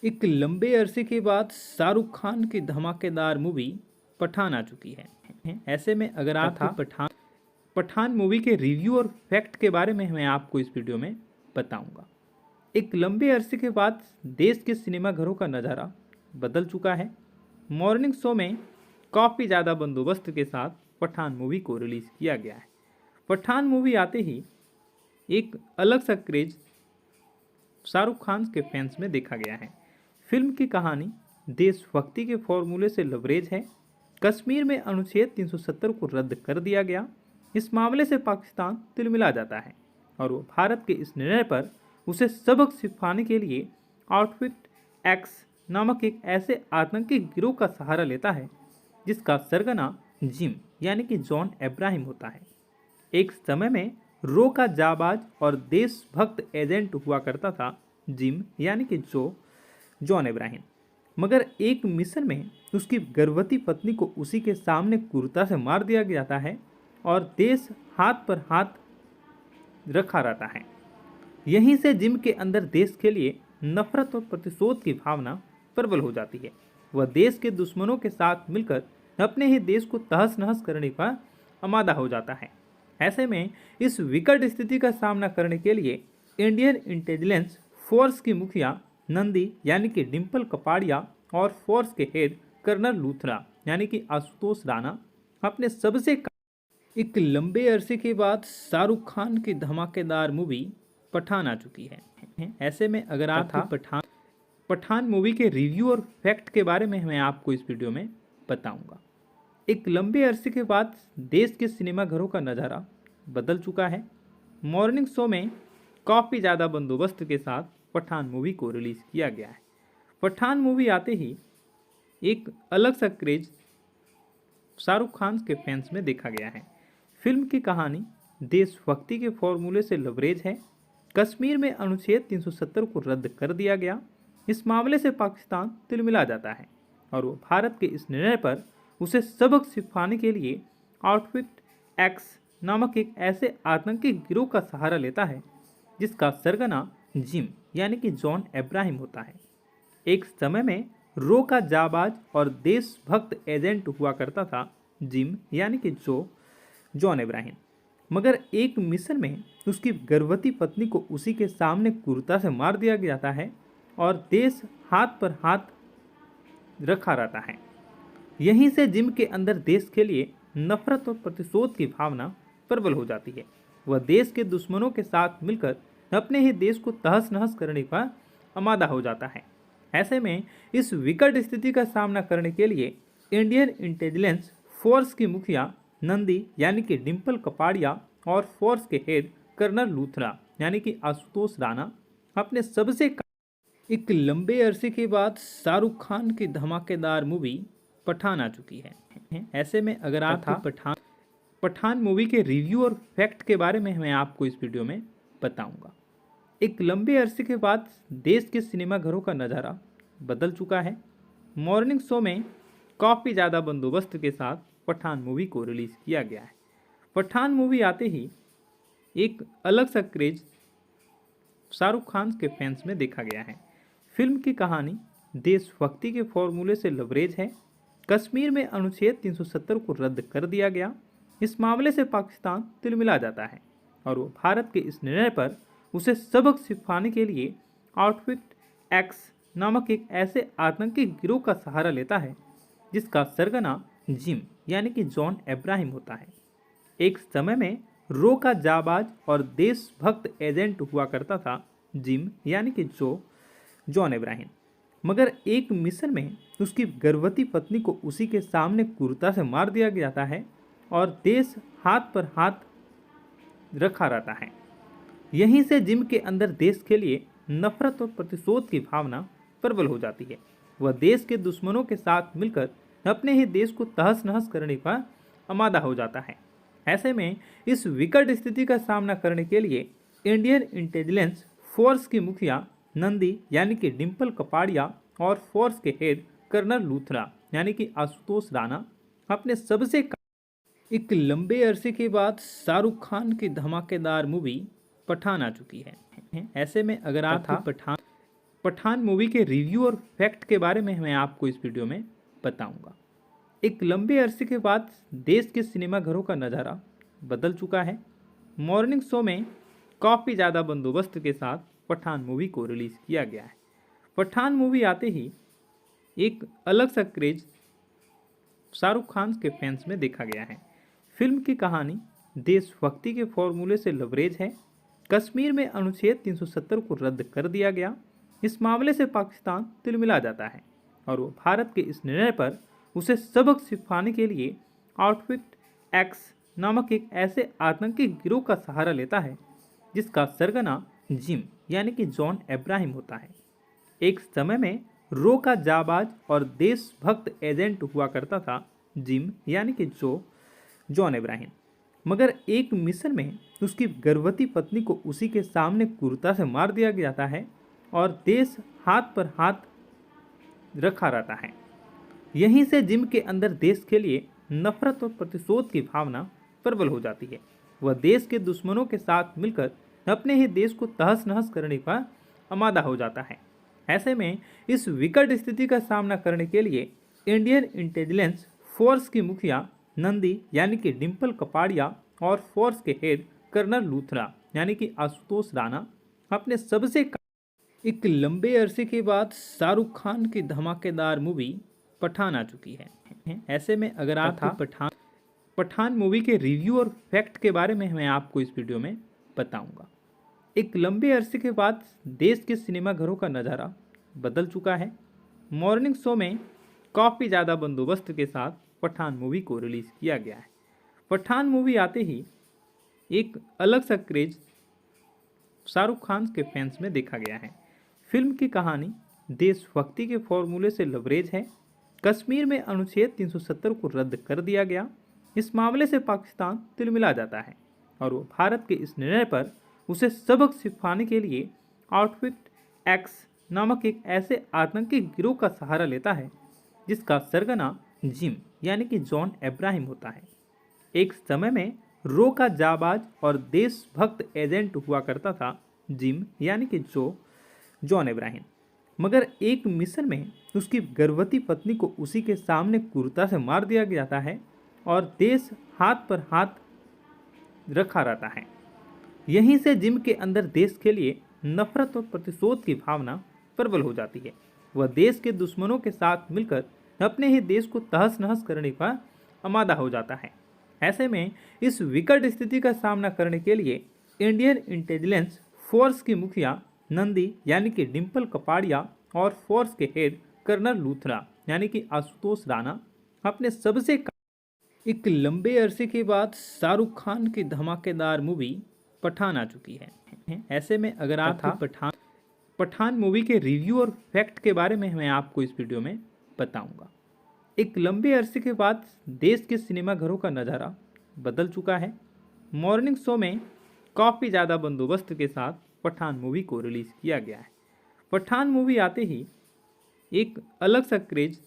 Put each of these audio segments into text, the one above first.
एक लंबे अरसे के बाद शाहरुख खान की धमाकेदार मूवी पठान आ चुकी है। ऐसे में अगर आपको पठान मूवी के रिव्यू और फैक्ट के बारे में मैं आपको इस वीडियो में बताऊंगा। एक लंबे अरसे के बाद देश के सिनेमा घरों का नज़ारा बदल चुका है। मॉर्निंग शो में काफ़ी ज़्यादा बंदोबस्त के साथ पठान मूवी को रिलीज़ किया गया है। पठान मूवी आते ही एक अलग सा क्रेज शाहरुख खान के फैंस में देखा गया है। फिल्म की कहानी देशभक्ति के फॉर्मूले से लबरेज है। कश्मीर में अनुच्छेद 370 को रद्द कर दिया गया। इस मामले से पाकिस्तान तिलमिला जाता है और वो भारत के इस निर्णय पर उसे सबक सिखाने के लिए आउटफिट एक्स नामक एक ऐसे आतंकी गिरोह का सहारा लेता है जिसका सरगना जिम यानी कि जॉन अब्राहम होता है। एक समय में रो का जाबाज और देशभक्त एजेंट हुआ करता था जिम यानी कि जॉन अब्राहम, मगर एक मिशन में उसकी गर्भवती पत्नी को उसी के सामने क्रूरता से मार दिया जाता है और देश हाथ पर हाथ रखा रहता है। यहीं से जिम के अंदर देश के लिए नफरत और प्रतिशोध की भावना प्रबल हो जाती है। वह देश के दुश्मनों के साथ मिलकर अपने ही देश को तहस नहस करने का आमादा हो जाता है। ऐसे में इस विकट स्थिति का सामना करने के लिए इंडियन इंटेलिजेंस फोर्स की मुखिया नंदी यानी कि डिम्पल कपाड़िया और फोर्स के हेड कर्नल लूथरा यानी कि आशुतोष राणा अपने एक लंबे अरसे के बाद शाहरुख खान की धमाकेदार मूवी पठान आ चुकी है। ऐसे में अगर आपको पठान मूवी के रिव्यू और फैक्ट के बारे में मैं आपको इस वीडियो में बताऊंगा। एक लंबे अरसे के बाद देश के सिनेमा घरों का नज़ारा बदल चुका है। मॉर्निंग शो में काफ़ी ज़्यादा बंदोबस्त के साथ पठान मूवी को रिलीज़ किया गया है। पठान मूवी आते ही एक अलग सा क्रेज शाहरुख खान के फैंस में देखा गया है। फिल्म की कहानी देशभक्ति के फॉर्मूले से लबरेज है। कश्मीर में अनुच्छेद 370 को रद्द कर दिया गया। इस मामले से पाकिस्तान तिलमिला जाता है और वो भारत के इस निर्णय पर उसे सबक सिखाने के लिए आउटफिट एक्स नामक एक ऐसे आतंकी गिरोह का सहारा लेता है जिसका सरगना जिम यानी कि जॉन अब्राहम होता है। एक समय में रो का जाबाज और देशभक्त एजेंट हुआ करता था जिम यानी कि जॉन अब्राहम, मगर एक मिशन में उसकी गर्भवती पत्नी को उसी के सामने क्रूरता से मार दिया जाता है और देश हाथ पर हाथ रखा रहता है। यहीं से जिम के अंदर देश के लिए नफरत और प्रतिशोध की भावना प्रबल हो जाती है। वह देश के दुश्मनों के साथ मिलकर अपने ही देश को तहस नहस करने का आमादा हो जाता है। ऐसे में इस विकट स्थिति का सामना करने के लिए इंडियन इंटेलिजेंस फोर्स की मुखिया नंदी यानी कि डिम्पल कपाड़िया और फोर्स के हेड कर्नल लूथरा यानी कि आशुतोष राणा अपने एक लंबे अरसे के बाद शाहरुख खान की धमाकेदार मूवी पठान आ चुकी है। ऐसे में अगर आपको पठान मूवी के रिव्यू और फैक्ट के बारे में मैं आपको इस वीडियो में बताऊंगा। एक लंबे अरसे के बाद देश के सिनेमा घरों का नज़ारा बदल चुका है। मॉर्निंग शो में काफ़ी ज़्यादा बंदोबस्त के साथ पठान मूवी को रिलीज़ किया गया है। पठान मूवी आते ही एक अलग सा क्रेज शाहरुख खान के फैंस में देखा गया है। फिल्म की कहानी देशभक्ति के फॉर्मूले से लबरेज है। कश्मीर में अनुच्छेद 370 को रद्द कर दिया गया। इस मामले से पाकिस्तान तिलमिला जाता है और वो भारत के इस निर्णय पर उसे सबक सिखाने के लिए आउटफिट एक्स नामक एक ऐसे आतंकी गिरोह का सहारा लेता है जिसका सरगना जिम यानी कि जॉन अब्राहम होता है। एक समय में रो का जाबाज और देशभक्त एजेंट हुआ करता था जिम यानी कि जॉन अब्राहम, मगर एक मिशन में उसकी गर्भवती पत्नी को उसी के सामने क्रूरता से मार दिया जाता है और देश हाथ पर हाथ रखा रहता है। यहीं से जिम के अंदर देश के लिए नफरत और प्रतिशोध की भावना प्रबल हो जाती है। वह देश के दुश्मनों के साथ मिलकर अपने ही देश को तहस नहस करने का आमादा हो जाता है। ऐसे में इस विकट स्थिति का सामना करने के लिए इंडियन इंटेलिजेंस फोर्स की मुखिया नंदी यानी कि डिम्पल कपाड़िया और फोर्स के हेड कर्नल लूथरा यानी कि आशुतोष राणा अपने एक लंबे अरसे के बाद शाहरुख खान की धमाकेदार मूवी पठान आ चुकी है। ऐसे में अगर आपको पठान मूवी के रिव्यू और फैक्ट के बारे में मैं आपको इस वीडियो में बताऊंगा। एक लंबे अरसे के बाद देश के सिनेमाघरों का नज़ारा बदल चुका है। मॉर्निंग शो में काफ़ी ज़्यादा बंदोबस्त के साथ पठान मूवी को रिलीज़ किया गया है। पठान मूवी आते ही एक अलग सा क्रेज शाहरुख खान के फैंस में देखा गया है। फिल्म की कहानी देशभक्ति के फॉर्मूले से लबरेज है। कश्मीर में अनुच्छेद 370 को रद्द कर दिया गया। इस मामले से पाकिस्तान तिलमिला जाता है और वो भारत के इस निर्णय पर उसे सबक सिखाने के लिए आउटफिट एक्स नामक एक ऐसे आतंकी गिरोह का सहारा लेता है जिसका सरगना जिम यानी कि जॉन अब्राहम होता है। एक समय में रो का जाबाज और देशभक्त एजेंट हुआ करता था जिम यानी कि जॉन अब्राहम, मगर एक मिशन में उसकी गर्भवती पत्नी को उसी के सामने क्रूरता से मार दिया जाता है और देश हाथ पर हाथ रखा रहता है। यहीं से जिम के अंदर देश के लिए नफरत और प्रतिशोध की भावना प्रबल हो जाती है। वह देश के दुश्मनों के साथ मिलकर अपने ही देश को तहस नहस करने का आमादा हो जाता है। ऐसे में इस विकट स्थिति का सामना करने के लिए इंडियन इंटेलिजेंस फोर्स की मुखिया नंदी यानी कि डिम्पल कपाड़िया और फोर्स के हेड कर्नल लूथरा यानी कि आशुतोष राणा अपने सबसे एक लंबे अरसे के बाद शाहरुख खान की धमाकेदार मूवी पठान आ चुकी है। ऐसे में अगर आपको पठान मूवी के रिव्यू और फैक्ट के बारे में मैं आपको इस वीडियो में बताऊंगा। एक लंबे अरसे के बाद देश के सिनेमाघरों का नज़ारा बदल चुका है। मॉर्निंग शो में काफ़ी ज़्यादा बंदोबस्त के साथ पठान मूवी को रिलीज़ किया गया है। पठान मूवी आते ही एक अलग सा क्रेज शाहरुख खान के फैंस में देखा गया है। फिल्म की कहानी देशभक्ति के फॉर्मूले से लबरेज है। कश्मीर में अनुच्छेद 370 को रद्द कर दिया गया। इस मामले से पाकिस्तान तिलमिला जाता है और वो भारत के इस निर्णय पर उसे सबक सिखाने के लिए आउटफिट एक्स नामक एक ऐसे आतंकी गिरोह का सहारा लेता है जिसका सरगना जिम यानी कि जॉन अब्राहम होता है। एक समय में रो का जाबाज और देशभक्त एजेंट हुआ करता था जिम यानी कि जॉन अब्राहम, मगर एक मिशन में उसकी गर्भवती पत्नी को उसी के सामने क्रूरता से मार दिया जाता है और देश हाथ पर हाथ रखा रहता है। यहीं से जिम के अंदर देश के लिए नफरत और प्रतिशोध की भावना प्रबल हो जाती है। वह देश के दुश्मनों के साथ मिलकर अपने ही देश को तहस नहस करने का आमादा हो जाता है। ऐसे में इस विकट स्थिति का सामना करने के लिए इंडियन इंटेलिजेंस फोर्स की मुखिया नंदी यानी कि डिम्पल कपाड़िया और फोर्स के हेड कर्नल लूथरा यानी कि आशुतोष राणा अपने सबसे एक लंबे अरसे के बाद शाहरुख खान की धमाकेदार मूवी पठान आ चुकी है। ऐसे में अगर आपको पठान मूवी के रिव्यू और फैक्ट के बारे में मैं आपको इस वीडियो में बताऊंगा। एक लंबे अरसे के बाद देश के सिनेमाघरों का नज़ारा बदल चुका है। मॉर्निंग शो में काफ़ी ज़्यादा बंदोबस्त के साथ पठान मूवी को रिलीज़ किया गया है। पठान मूवी आते ही एक अलग सा क्रेज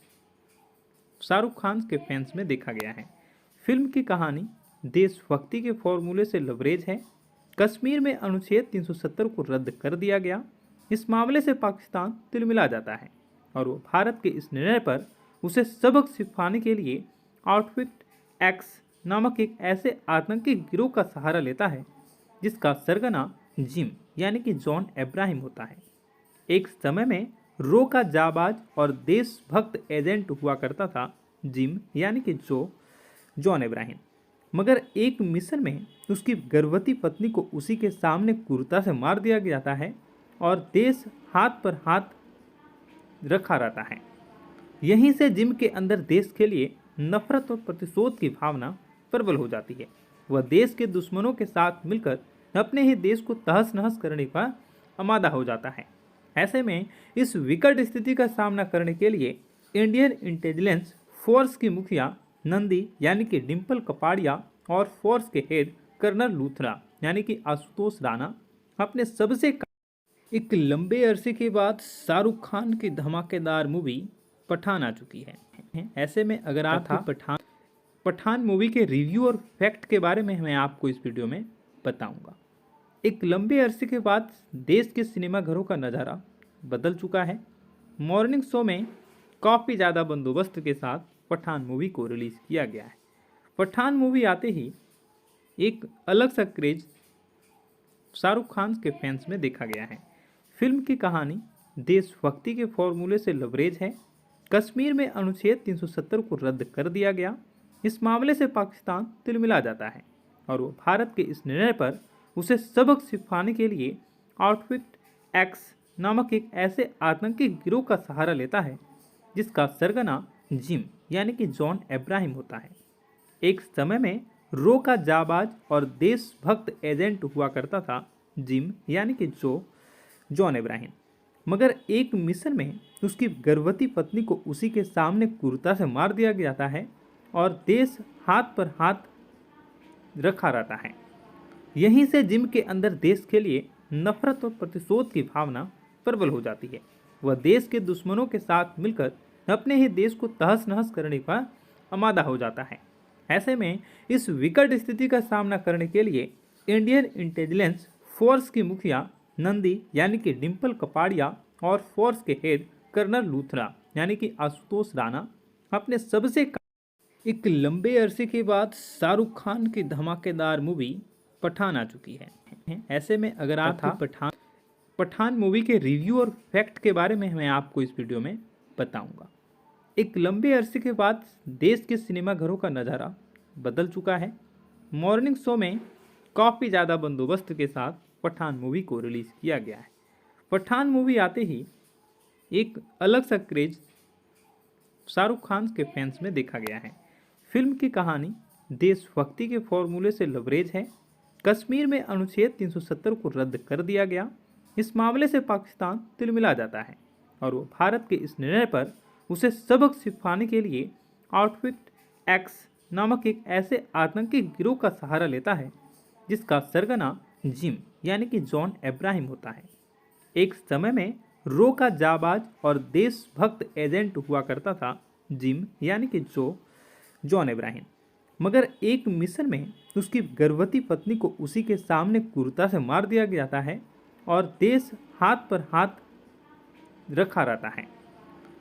शाहरुख खान के फैंस में देखा गया है। फिल्म की कहानी देशभक्ति के फॉर्मूले से लबरेज है। कश्मीर में अनुच्छेद 370 को रद्द कर दिया गया। इस मामले से पाकिस्तान तिलमिला जाता है और वो भारत के इस निर्णय पर उसे सबक सिखाने के लिए आउटफिट एक्स नामक एक ऐसे आतंकी गिरोह का सहारा लेता है जिसका सरगना जिम यानी कि जॉन अब्राहम होता है। एक समय में रो का जाबाज और देशभक्त एजेंट हुआ करता था जिम यानी कि जॉन अब्राहम, मगर एक मिशन में उसकी गर्भवती पत्नी को उसी के सामने क्रूरता से मार दिया जाता है और देश हाथ पर हाथ रखा रहता है। यहीं से जिम के अंदर देश के लिए नफरत और प्रतिशोध की भावना प्रबल हो जाती है। वह देश के दुश्मनों के साथ मिलकर अपने ही देश को तहस नहस करने का आमादा हो जाता है। ऐसे में इस विकट स्थिति का सामना करने के लिए इंडियन इंटेलिजेंस फोर्स की मुखिया नंदी यानी कि डिम्पल कपाड़िया और फोर्स के हेड कर्नल लूथरा यानी कि आशुतोष राणा अपने सबसे एक लंबे अरसे के बाद शाहरुख खान की धमाकेदार मूवी पठान आ चुकी है। ऐसे में अगर आपको पठान मूवी के रिव्यू और फैक्ट के बारे में मैं आपको इस वीडियो में बताऊंगा। एक लंबे अरसे के बाद देश के सिनेमाघरों का नज़ारा बदल चुका है। मॉर्निंग शो में काफ़ी ज़्यादा बंदोबस्त के साथ पठान मूवी को रिलीज़ किया गया है। पठान मूवी आते ही एक अलग सा क्रेज शाहरुख खान के फैंस में देखा गया है। फिल्म की कहानी देशभक्ति के फॉर्मूले से लबरेज है। कश्मीर में अनुच्छेद 370 को रद्द कर दिया गया। इस मामले से पाकिस्तान तिलमिला जाता है और वो भारत के इस निर्णय पर उसे सबक सिखाने के लिए आउटफिट एक्स नामक एक ऐसे आतंकी गिरोह का सहारा लेता है जिसका सरगना जिम यानी कि जॉन अब्राहम होता है। एक समय में रो का जाबाज और देशभक्त एजेंट हुआ करता था जिम यानी कि जॉन अब्राहम, मगर एक मिशन में उसकी गर्भवती पत्नी को उसी के सामने क्रूरता से मार दिया जाता है और देश हाथ पर हाथ रखा रहता है। यहीं से जिम के अंदर देश के लिए नफरत और प्रतिशोध की भावना प्रबल हो जाती है। वह देश के दुश्मनों के साथ मिलकर अपने ही देश को तहस नहस करने का आमादा हो जाता है। ऐसे में इस विकट स्थिति का सामना करने के लिए इंडियन इंटेलिजेंस फोर्स की मुखिया नंदी यानी कि डिम्पल कपाड़िया और फोर्स के हेड कर्नल लूथरा यानी कि आशुतोष राणा अपने सबसे एक लंबे अरसे के बाद शाहरुख खान की धमाकेदार मूवी पठान आ चुकी है। ऐसे में अगर आपको पठान मूवी के रिव्यू और फैक्ट के बारे में मैं आपको इस वीडियो में बताऊंगा। एक लंबे अरसे के बाद देश के सिनेमाघरों का नज़ारा बदल चुका है। मॉर्निंग शो में काफ़ी ज़्यादा बंदोबस्त के साथ पठान मूवी को रिलीज़ किया गया है। पठान मूवी आते ही एक अलग सा क्रेज शाहरुख खान के फैंस में देखा गया है। फिल्म की कहानी देशभक्ति के फॉर्मूले से लबरेज है। कश्मीर में अनुच्छेद 370 को रद्द कर दिया गया। इस मामले से पाकिस्तान तिलमिला जाता है और वो भारत के इस निर्णय पर उसे सबक सिखाने के लिए आउटफिट एक्स नामक एक ऐसे आतंकी गिरोह का सहारा लेता है जिसका सरगना जिम यानी कि जॉन अब्राहम होता है। एक समय में रो का जाबाज और देशभक्त एजेंट हुआ करता था जिम यानी कि जॉन अब्राहम, मगर एक मिशन में उसकी गर्भवती पत्नी को उसी के सामने क्रूरता से मार दिया जाता है और देश हाथ पर हाथ रखा रहता है।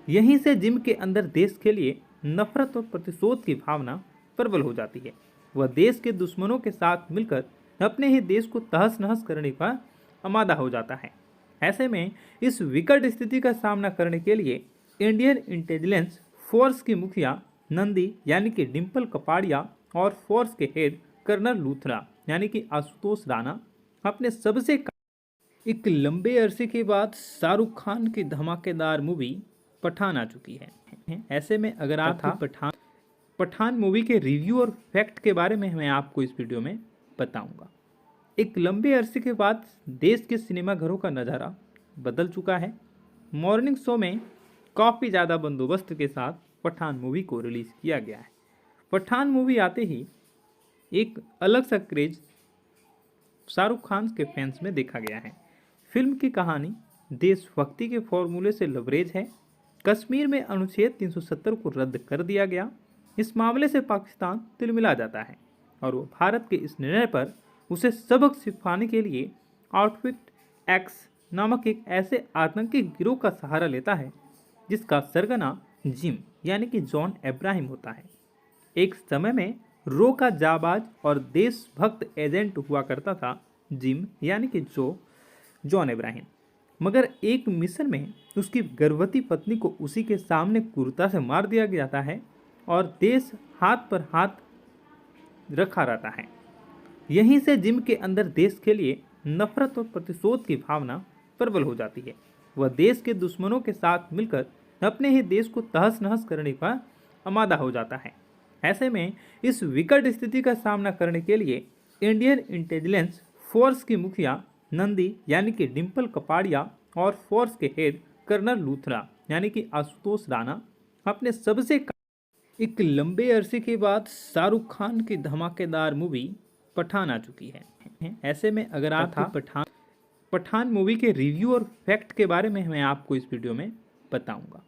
यहीं से जिम के अंदर देश के लिए नफरत और प्रतिशोध की भावना प्रबल हो जाती है। वह देश के दुश्मनों के साथ मिलकर अपने ही देश को तहस नहस करने का आमादा हो जाता है। ऐसे में इस विकट स्थिति का सामना करने के लिए इंडियन इंटेलिजेंस फोर्स की मुखिया नंदी यानी कि डिम्पल कपाड़िया और फोर्स के हेड कर्नल लूथरा यानी कि आशुतोष राणा अपने सबसे एक लंबे अरसे के बाद शाहरुख खान की धमाकेदार मूवी पठान आ चुकी है। ऐसे में अगर आपको पठान मूवी के रिव्यू और फैक्ट के बारे में मैं आपको इस वीडियो में बताऊंगा। एक लंबे अरसे के बाद देश के सिनेमाघरों का नज़ारा बदल चुका है। मॉर्निंग शो में काफ़ी ज़्यादा बंदोबस्त के साथ पठान मूवी को रिलीज़ किया गया है। पठान मूवी आते ही एक अलग सा क्रेज शाहरुख खान के फैंस में देखा गया है। फिल्म की कहानी देशभक्ति के फॉर्मूले से लबरेज है। कश्मीर में अनुच्छेद 370 को रद्द कर दिया गया। इस मामले से पाकिस्तान तिलमिला जाता है और वो भारत के इस निर्णय पर उसे सबक सिखाने के लिए आउटफिट एक्स नामक एक ऐसे आतंकी गिरोह का सहारा लेता है जिसका सरगना जिम यानी कि जॉन अब्राहम होता है। एक समय में रो का जाबाज और देशभक्त एजेंट हुआ करता था जिम यानी कि जॉन अब्राहम, मगर एक मिशन में उसकी गर्भवती पत्नी को उसी के सामने क्रूरता से मार दिया जाता है और देश हाथ पर हाथ रखा रहता है। यहीं से जिम के अंदर देश के लिए नफरत और प्रतिशोध की भावना प्रबल हो जाती है। वह देश के दुश्मनों के साथ मिलकर अपने ही देश को तहस नहस करने का आमादा हो जाता है। ऐसे में इस विकट स्थिति का सामना करने के लिए इंडियन इंटेलिजेंस फोर्स की मुखिया नंदी यानी कि डिम्पल कपाड़िया और फोर्स के हेड कर्नल लूथरा यानी कि आशुतोष राणा अपने सबसे एक लंबे अरसे के बाद शाहरुख खान की धमाकेदार मूवी पठान आ चुकी है। ऐसे में अगर आपको पठान मूवी के रिव्यू और फैक्ट के बारे में मैं आपको इस वीडियो में बताऊंगा।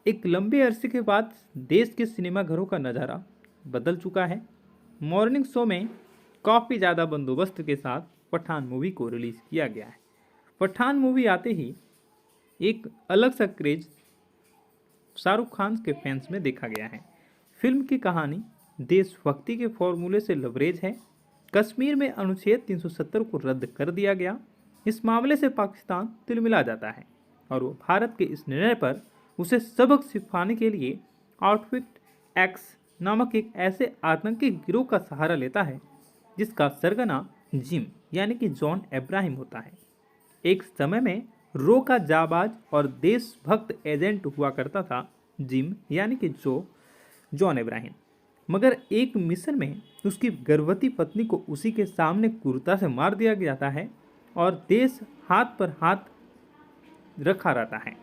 एक लंबे अरसे के बाद देश के सिनेमाघरों का नज़ारा बदल चुका है। मॉर्निंग शो में काफ़ी ज़्यादा बंदोबस्त के साथ पठान मूवी को रिलीज़ किया गया है। पठान मूवी आते ही एक अलग सा क्रेज शाहरुख खान के फैंस में देखा गया है। फिल्म की कहानी देशभक्ति के फॉर्मूले से लबरेज है। कश्मीर में अनुच्छेद 370 को रद्द कर दिया गया। इस मामले से पाकिस्तान तिलमिला जाता है और वो भारत के इस निर्णय पर उसे सबक सिखाने के लिए आउटफिट एक्स नामक एक ऐसे आतंकी गिरोह का सहारा लेता है जिसका सरगना जिम यानी कि जॉन अब्राहम होता है। एक समय में रो का जाबाज और देशभक्त एजेंट हुआ करता था जिम यानी कि जॉन अब्राहम, मगर एक मिशन में उसकी गर्भवती पत्नी को उसी के सामने क्रूरता से मार दिया जाता है और देश हाथ पर हाथ रखा रहता है।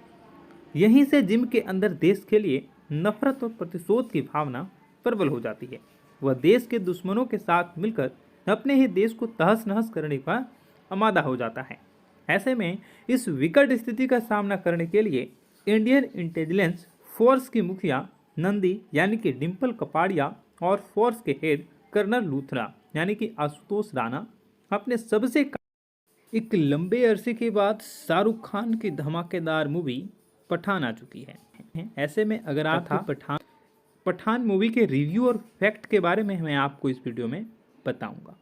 यहीं से जिम के अंदर देश के लिए नफरत और प्रतिशोध की भावना प्रबल हो जाती है। वह देश के दुश्मनों के साथ मिलकर अपने ही देश को तहस नहस करने का आमादा हो जाता है। ऐसे में इस विकट स्थिति का सामना करने के लिए इंडियन इंटेलिजेंस फोर्स की मुखिया नंदी यानी कि डिम्पल कपाड़िया और फोर्स के हेड कर्नल लूथरा यानी कि आशुतोष राणा अपने सबसे एक लंबे अरसे के बाद शाहरुख खान की धमाकेदार मूवी पठान आ चुकी है। ऐसे में अगर आप पठान मूवी के रिव्यू और फैक्ट के बारे में मैं आपको इस वीडियो में बताऊंगा।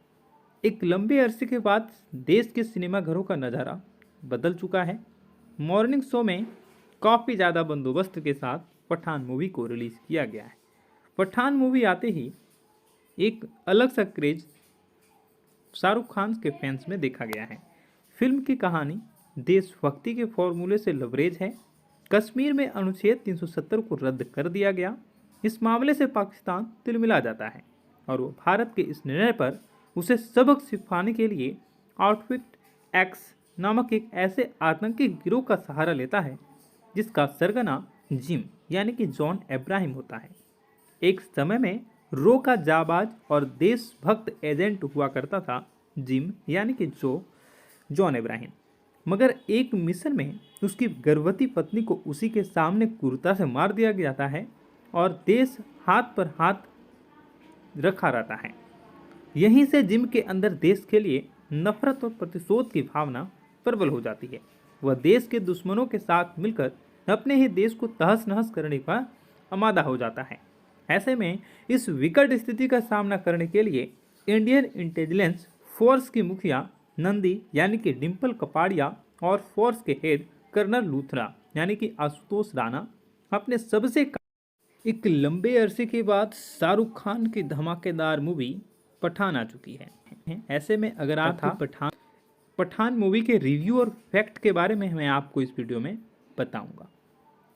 एक लंबे अरसे के बाद देश के सिनेमाघरों का नज़ारा बदल चुका है। मॉर्निंग शो में काफ़ी ज़्यादा बंदोबस्त के साथ पठान मूवी को रिलीज़ किया गया है। पठान मूवी आते ही एक अलग सा क्रेज शाहरुख खान के फैंस में देखा गया है। फिल्म की कहानी देशभक्ति के फॉर्मूले से लबरेज है। कश्मीर में अनुच्छेद 370 को रद्द कर दिया गया। इस मामले से पाकिस्तान तिलमिला जाता है और वो भारत के इस निर्णय पर उसे सबक सिखाने के लिए आउटफिट एक्स नामक एक ऐसे आतंकी गिरोह का सहारा लेता है जिसका सरगना जिम यानी कि जॉन अब्राहम होता है। एक समय में रो का जाबाज और देशभक्त एजेंट हुआ करता था जिम यानी कि जॉन अब्राहम, मगर एक मिशन में उसकी गर्भवती पत्नी को उसी के सामने क्रूरता से मार दिया जाता है और देश हाथ पर हाथ रखा रहता है। यहीं से जिम के अंदर देश के लिए नफरत और प्रतिशोध की भावना प्रबल हो जाती है। वह देश के दुश्मनों के साथ मिलकर अपने ही देश को तहस नहस करने का आमादा हो जाता है। ऐसे में इस विकट स्थिति का सामना करने के लिए इंडियन इंटेलिजेंस फोर्स की मुखिया नंदी यानी कि डिम्पल कपाड़िया और फोर्स के हेड कर्नल लूथरा यानी कि आशुतोष राणा अपने सबसे एक लंबे अरसे के बाद शाहरुख खान की धमाकेदार मूवी पठान आ चुकी है। ऐसे में अगर आप पठान मूवी के रिव्यू और फैक्ट के बारे में मैं आपको इस वीडियो में बताऊंगा।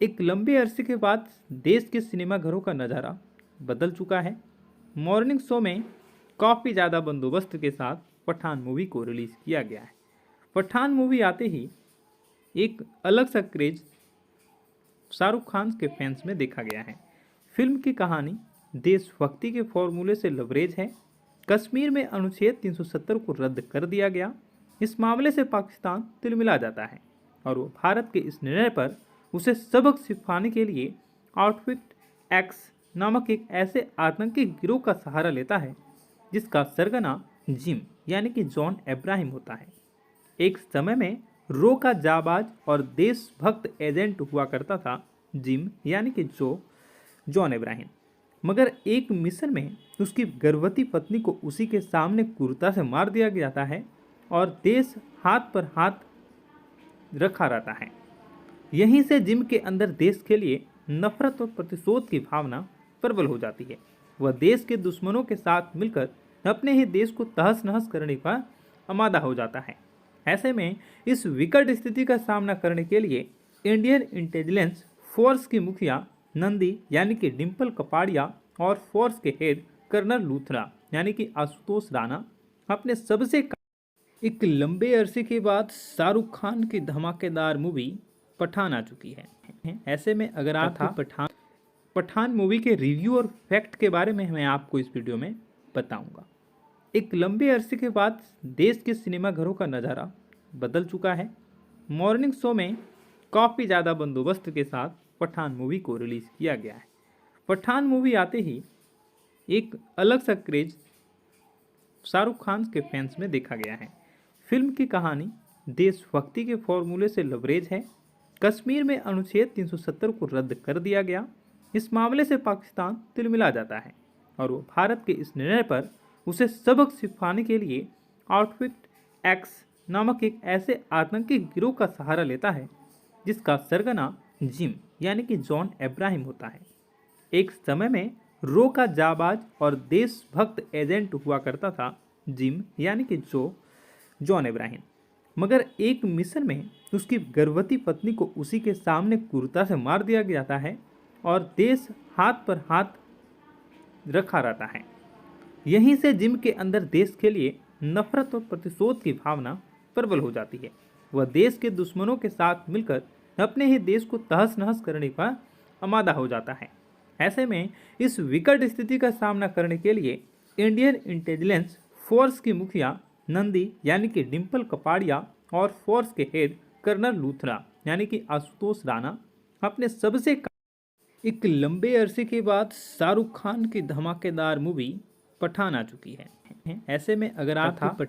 एक लंबे अरसे के बाद देश के सिनेमाघरों का नज़ारा बदल चुका है। मॉर्निंग शो में काफ़ी ज़्यादा बंदोबस्त के साथ पठान मूवी को रिलीज़ किया गया है। पठान मूवी आते ही एक अलग सा क्रेज शाहरुख खान के फैंस में देखा गया है। फिल्म की कहानी देशभक्ति के फॉर्मूले से लबरेज है। कश्मीर में अनुच्छेद 370 को रद्द कर दिया गया। इस मामले से पाकिस्तान तिलमिला जाता है और वो भारत के इस निर्णय पर उसे सबक सिखाने के लिए आउटफिट एक्स नामक एक ऐसे आतंकी गिरोह का सहारा लेता है जिसका सरगना जिम यानी कि जॉन अब्राहम होता है। एक समय में रो का जाबाज और देशभक्त एजेंट हुआ करता था जिम यानी कि जॉन अब्राहम, मगर एक मिशन में उसकी गर्भवती पत्नी को उसी के सामने क्रूरता से मार दिया जाता है और देश हाथ पर हाथ रखा रहता है। यहीं से जिम के अंदर देश के लिए नफरत और प्रतिशोध की भावना प्रबल हो जाती है। वह देश के दुश्मनों के साथ मिलकर अपने ही देश को तहस नहस करने का आमादा हो जाता है। ऐसे में इस विकट स्थिति का सामना करने के लिए इंडियन इंटेलिजेंस फोर्स की मुखिया नंदी यानी कि डिम्पल कपाड़िया और फोर्स के हेड कर्नल लूथरा यानी कि आशुतोष राणा अपने सबसे एक लंबे अरसे के बाद शाहरुख खान की धमाकेदार मूवी पठान आ चुकी है। ऐसे में अगर आप पठान मूवी के रिव्यू और फैक्ट के बारे में मैं आपको इस वीडियो में बताऊंगा। एक लंबे अरसे के बाद देश के सिनेमाघरों का नज़ारा बदल चुका है। मॉर्निंग शो में काफ़ी ज़्यादा बंदोबस्त के साथ पठान मूवी को रिलीज़ किया गया है। पठान मूवी आते ही एक अलग सा क्रेज शाहरुख खान के फैंस में देखा गया है। फिल्म की कहानी देशभक्ति के फॉर्मूले से लबरेज है। कश्मीर में अनुच्छेद 370 को रद्द कर दिया गया। इस मामले से पाकिस्तान तिलमिला जाता है और वो भारत के इस निर्णय पर उसे सबक सिखाने के लिए आउटफिट एक्स नामक एक ऐसे आतंकी गिरोह का सहारा लेता है जिसका सरगना जिम यानी कि जॉन इब्राहिम होता है। एक समय में रो का जाबाज और देशभक्त एजेंट हुआ करता था जिम यानी कि जॉन इब्राहिम, मगर एक मिशन में उसकी गर्भवती पत्नी को उसी के सामने क्रूरता से मार दिया जाता है और देश हाथ पर हाथ रखा रहता है। यहीं से जिम के अंदर देश के लिए नफरत और प्रतिशोध की भावना प्रबल हो जाती है। वह देश के दुश्मनों के साथ मिलकर अपने ही देश को तहस नहस करने का आमादा हो जाता है। ऐसे में इस विकट स्थिति का सामना करने के लिए इंडियन इंटेलिजेंस फोर्स की मुखिया नंदी यानी कि डिम्पल कपाड़िया और फोर्स के हेड कर्नल लूथरा यानी कि आशुतोष राणा अपने सबसे एक लंबे अरसे के बाद शाहरुख खान की धमाकेदार मूवी पठान आ चुकी है। ऐसे में अगर आप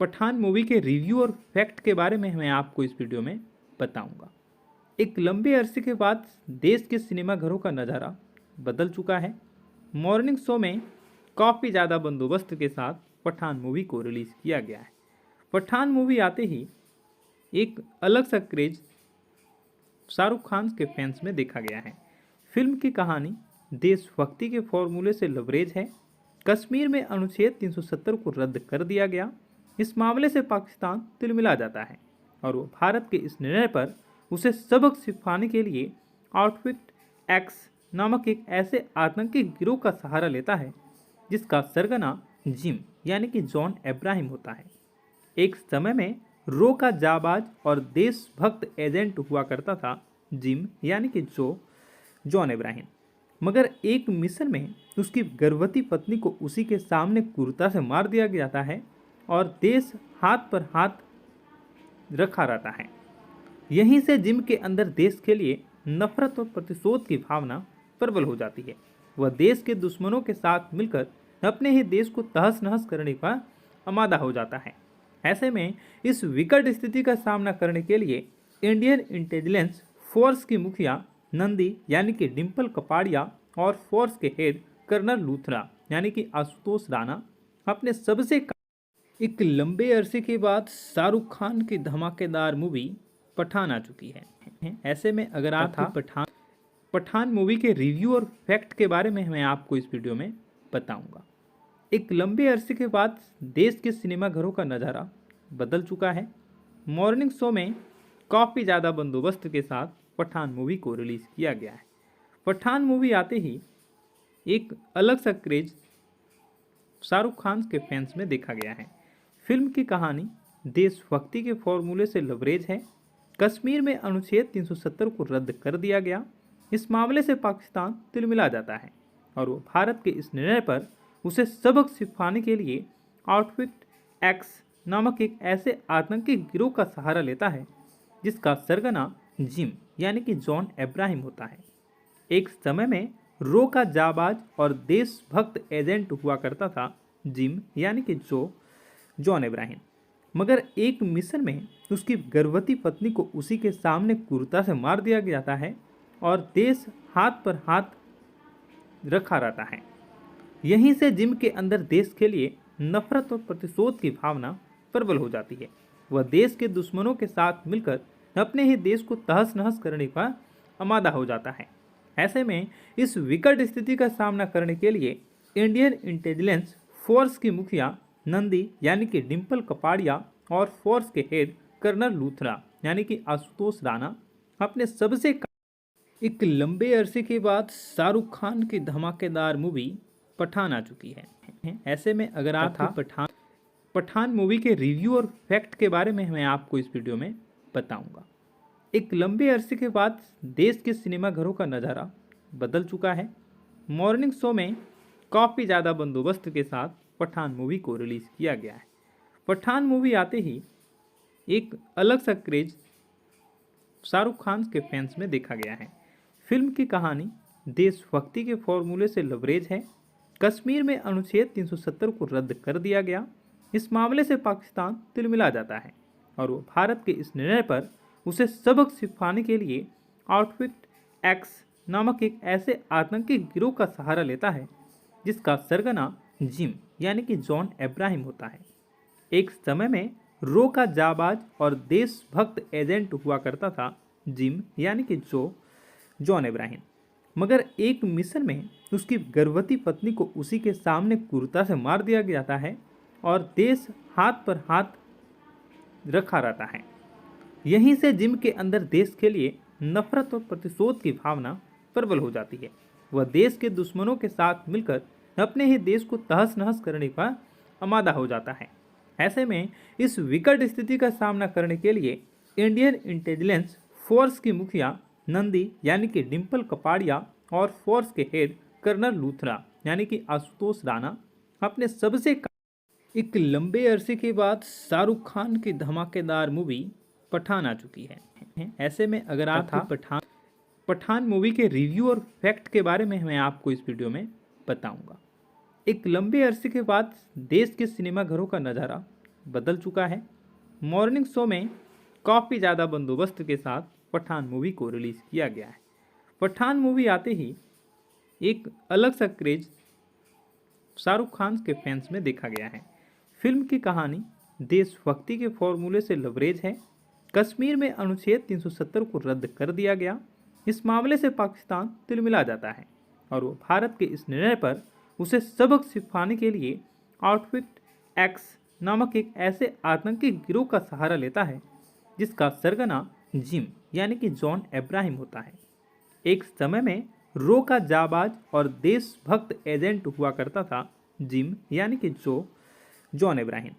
पठान मूवी के रिव्यू और फैक्ट के बारे में मैं आपको इस वीडियो में बताऊंगा। एक लंबे अरसे के बाद देश के सिनेमाघरों का नज़ारा बदल चुका है। मॉर्निंग शो में काफ़ी ज़्यादा बंदोबस्त के साथ पठान मूवी को रिलीज़ किया गया है। पठान मूवी आते ही एक अलग सा क्रेज शाहरुख खान के फैंस में देखा गया है। फिल्म की कहानी देशभक्ति के फॉर्मूले से लबरेज है। कश्मीर में अनुच्छेद 370 को रद्द कर दिया गया। इस मामले से पाकिस्तान तिलमिला जाता है और वो भारत के इस निर्णय पर उसे सबक सिखाने के लिए आउटफिट एक्स नामक एक ऐसे आतंकी गिरोह का सहारा लेता है जिसका सरगना जिम यानी कि जॉन इब्राहिम होता है। एक समय में रो का जाबाज और देशभक्त एजेंट हुआ करता था जिम यानी कि जॉन इब्राहिम, मगर एक मिशन में उसकी गर्भवती पत्नी को उसी के सामने क्रूरता से मार दिया जाता है और देश हाथ पर हाथ रखा रहता है। यहीं से जिम के अंदर देश के लिए नफरत और प्रतिशोध की भावना प्रबल हो जाती है। वह देश के दुश्मनों के साथ मिलकर अपने ही देश को तहस नहस करने का आमादा हो जाता है। ऐसे में इस विकट स्थिति का सामना करने के लिए इंडियन इंटेलिजेंस फोर्स की मुखिया नंदी यानी कि डिम्पल कपाड़िया और फोर्स के हेड कर्नल लूथरा यानी कि आशुतोष राणा अपने सबसे एक लंबे अरसे के बाद शाहरुख खान की धमाकेदार मूवी पठान आ चुकी है। ऐसे में अगर आप पठान मूवी के रिव्यू और फैक्ट के बारे में मैं आपको इस वीडियो में बताऊंगा। एक लंबे अरसे के बाद देश के सिनेमाघरों का नज़ारा बदल चुका है। मॉर्निंग शो में काफ़ी ज़्यादा बंदोबस्त के साथ पठान मूवी को रिलीज़ किया गया है। पठान मूवी आते ही एक अलग सा क्रेज शाहरुख खान के फैंस में देखा गया है। फिल्म की कहानी देशभक्ति के फॉर्मूले से लबरेज है। कश्मीर में अनुच्छेद 370 को रद्द कर दिया गया। इस मामले से पाकिस्तान तिलमिला जाता है और वो भारत के इस निर्णय पर उसे सबक सिखाने के लिए आउटफिट एक्स नामक एक ऐसे आतंकी गिरोह का सहारा लेता है जिसका सरगना जिम यानी कि जॉन इब्राहिम होता है। एक समय में रो का जाबाज और देशभक्त एजेंट हुआ करता था जिम यानी कि जॉन इब्राहिम, मगर एक मिशन में उसकी गर्भवती पत्नी को उसी के सामने क्रूरता से मार दिया जाता है और देश हाथ पर हाथ रखा रहता है। यहीं से जिम के अंदर देश के लिए नफरत और प्रतिशोध की भावना प्रबल हो जाती है। वह देश के दुश्मनों के साथ मिलकर अपने ही देश को तहस नहस करने का आमादा हो जाता है। ऐसे में इस विकट स्थिति का सामना करने के लिए इंडियन इंटेलिजेंस फोर्स की मुखिया नंदी यानी कि डिम्पल कपाड़िया और फोर्स के हेड कर्नल लूथरा यानी कि आशुतोष राणा अपने सबसे एक लंबे अरसे के बाद शाहरुख खान की धमाकेदार मूवी पठान आ चुकी है। ऐसे में अगर आप पठान मूवी के रिव्यू और फैक्ट के बारे में मैं आपको इस वीडियो में बताऊंगा। एक लंबे अरसे के बाद देश के सिनेमाघरों का नज़ारा बदल चुका है। मॉर्निंग शो में काफ़ी ज़्यादा बंदोबस्त के साथ पठान मूवी को रिलीज़ किया गया है। पठान मूवी आते ही एक अलग सा क्रेज शाहरुख खान के फैंस में देखा गया है। फिल्म की कहानी देशभक्ति के फॉर्मूले से लबरेज है। कश्मीर में अनुच्छेद 370 को रद्द कर दिया गया। इस मामले से पाकिस्तान तिलमिला जाता है और वो भारत के इस निर्णय पर उसे सबक सिखाने के लिए आउटफिट एक्स नामक एक ऐसे आतंकी गिरोह का सहारा लेता है जिसका सरगना जिम यानी कि जॉन अब्राहम होता है। एक समय में रो का जाबाज और देशभक्त एजेंट हुआ करता था जिम यानी कि जॉन अब्राहम। मगर एक मिशन में उसकी गर्भवती पत्नी को उसी के सामने क्रूरता से मार दिया जाता है और देश हाथ पर हाथ रखा रहता है। यहीं से जिम के अंदर देश के लिए नफरत और प्रतिशोध की भावना प्रबल हो जाती है। वह देश के दुश्मनों के साथ मिलकर अपने ही देश को तहस नहस करने का आमादा हो जाता है। ऐसे में इस विकट स्थिति का सामना करने के लिए इंडियन इंटेलिजेंस फोर्स की मुखिया नंदी यानी कि डिम्पल कपाड़िया और फोर्स के हेड कर्नल लूथरा यानी कि आशुतोष राणा अपने एक लंबे अरसे के बाद शाहरुख खान की धमाकेदार मूवी पठान आ चुकी है। ऐसे में अगर आप पठान मूवी के रिव्यू और फैक्ट के बारे में मैं आपको इस वीडियो में बताऊंगा। एक लंबे अरसे के बाद देश के सिनेमा घरों का नज़ारा बदल चुका है। मॉर्निंग शो में काफ़ी ज़्यादा बंदोबस्त के साथ पठान मूवी को रिलीज़ किया गया है। पठान मूवी आते ही एक अलग सा क्रेज शाहरुख खान के फैंस में देखा गया है। फिल्म की कहानी देशभक्ति के फॉर्मूले से लबरेज है। कश्मीर में अनुच्छेद 370 को रद्द कर दिया गया। इस मामले से पाकिस्तान तिलमिला जाता है और वो भारत के इस निर्णय पर उसे सबक सिखाने के लिए आउटफिट एक्स नामक एक ऐसे आतंकी गिरोह का सहारा लेता है जिसका सरगना जिम यानी कि जॉन अब्राहम होता है। एक समय में रो का जाबाज और देशभक्त एजेंट हुआ करता था जिम यानी कि जॉन अब्राहम।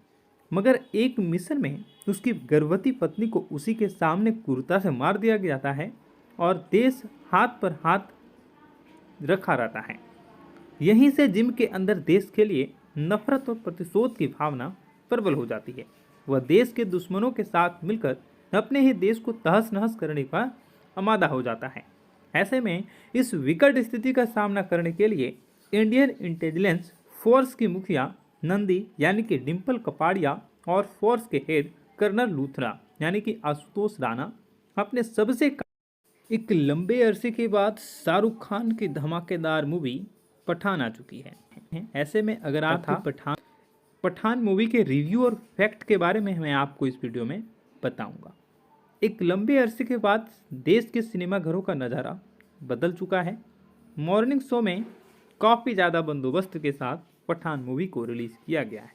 मगर एक मिशन में उसकी गर्भवती पत्नी को उसी के सामने क्रूरता से मार दिया जाता है और देश हाथ पर हाथ रखा रहता है। यहीं से जिम के अंदर देश के लिए नफरत और प्रतिशोध की भावना प्रबल हो जाती है। वह देश के दुश्मनों के साथ मिलकर अपने ही देश को तहस नहस करने का आमादा हो जाता है। ऐसे में इस विकट स्थिति का सामना करने के लिए इंडियन इंटेलिजेंस फोर्स की मुखिया नंदी यानी कि डिम्पल कपाड़िया और फोर्स के हेड कर्नल लूथरा यानी कि आशुतोष राणा अपने एक लंबे अरसे के बाद शाहरुख खान की धमाकेदार मूवी पठान आ चुकी है। ऐसे में अगर आप पठान मूवी के रिव्यू और फैक्ट के बारे में मैं आपको इस वीडियो में बताऊंगा। एक लंबे अरसे के बाद देश के सिनेमा घरों का नज़ारा बदल चुका है। मॉर्निंग शो में काफ़ी ज़्यादा बंदोबस्त के साथ पठान मूवी को रिलीज़ किया गया है।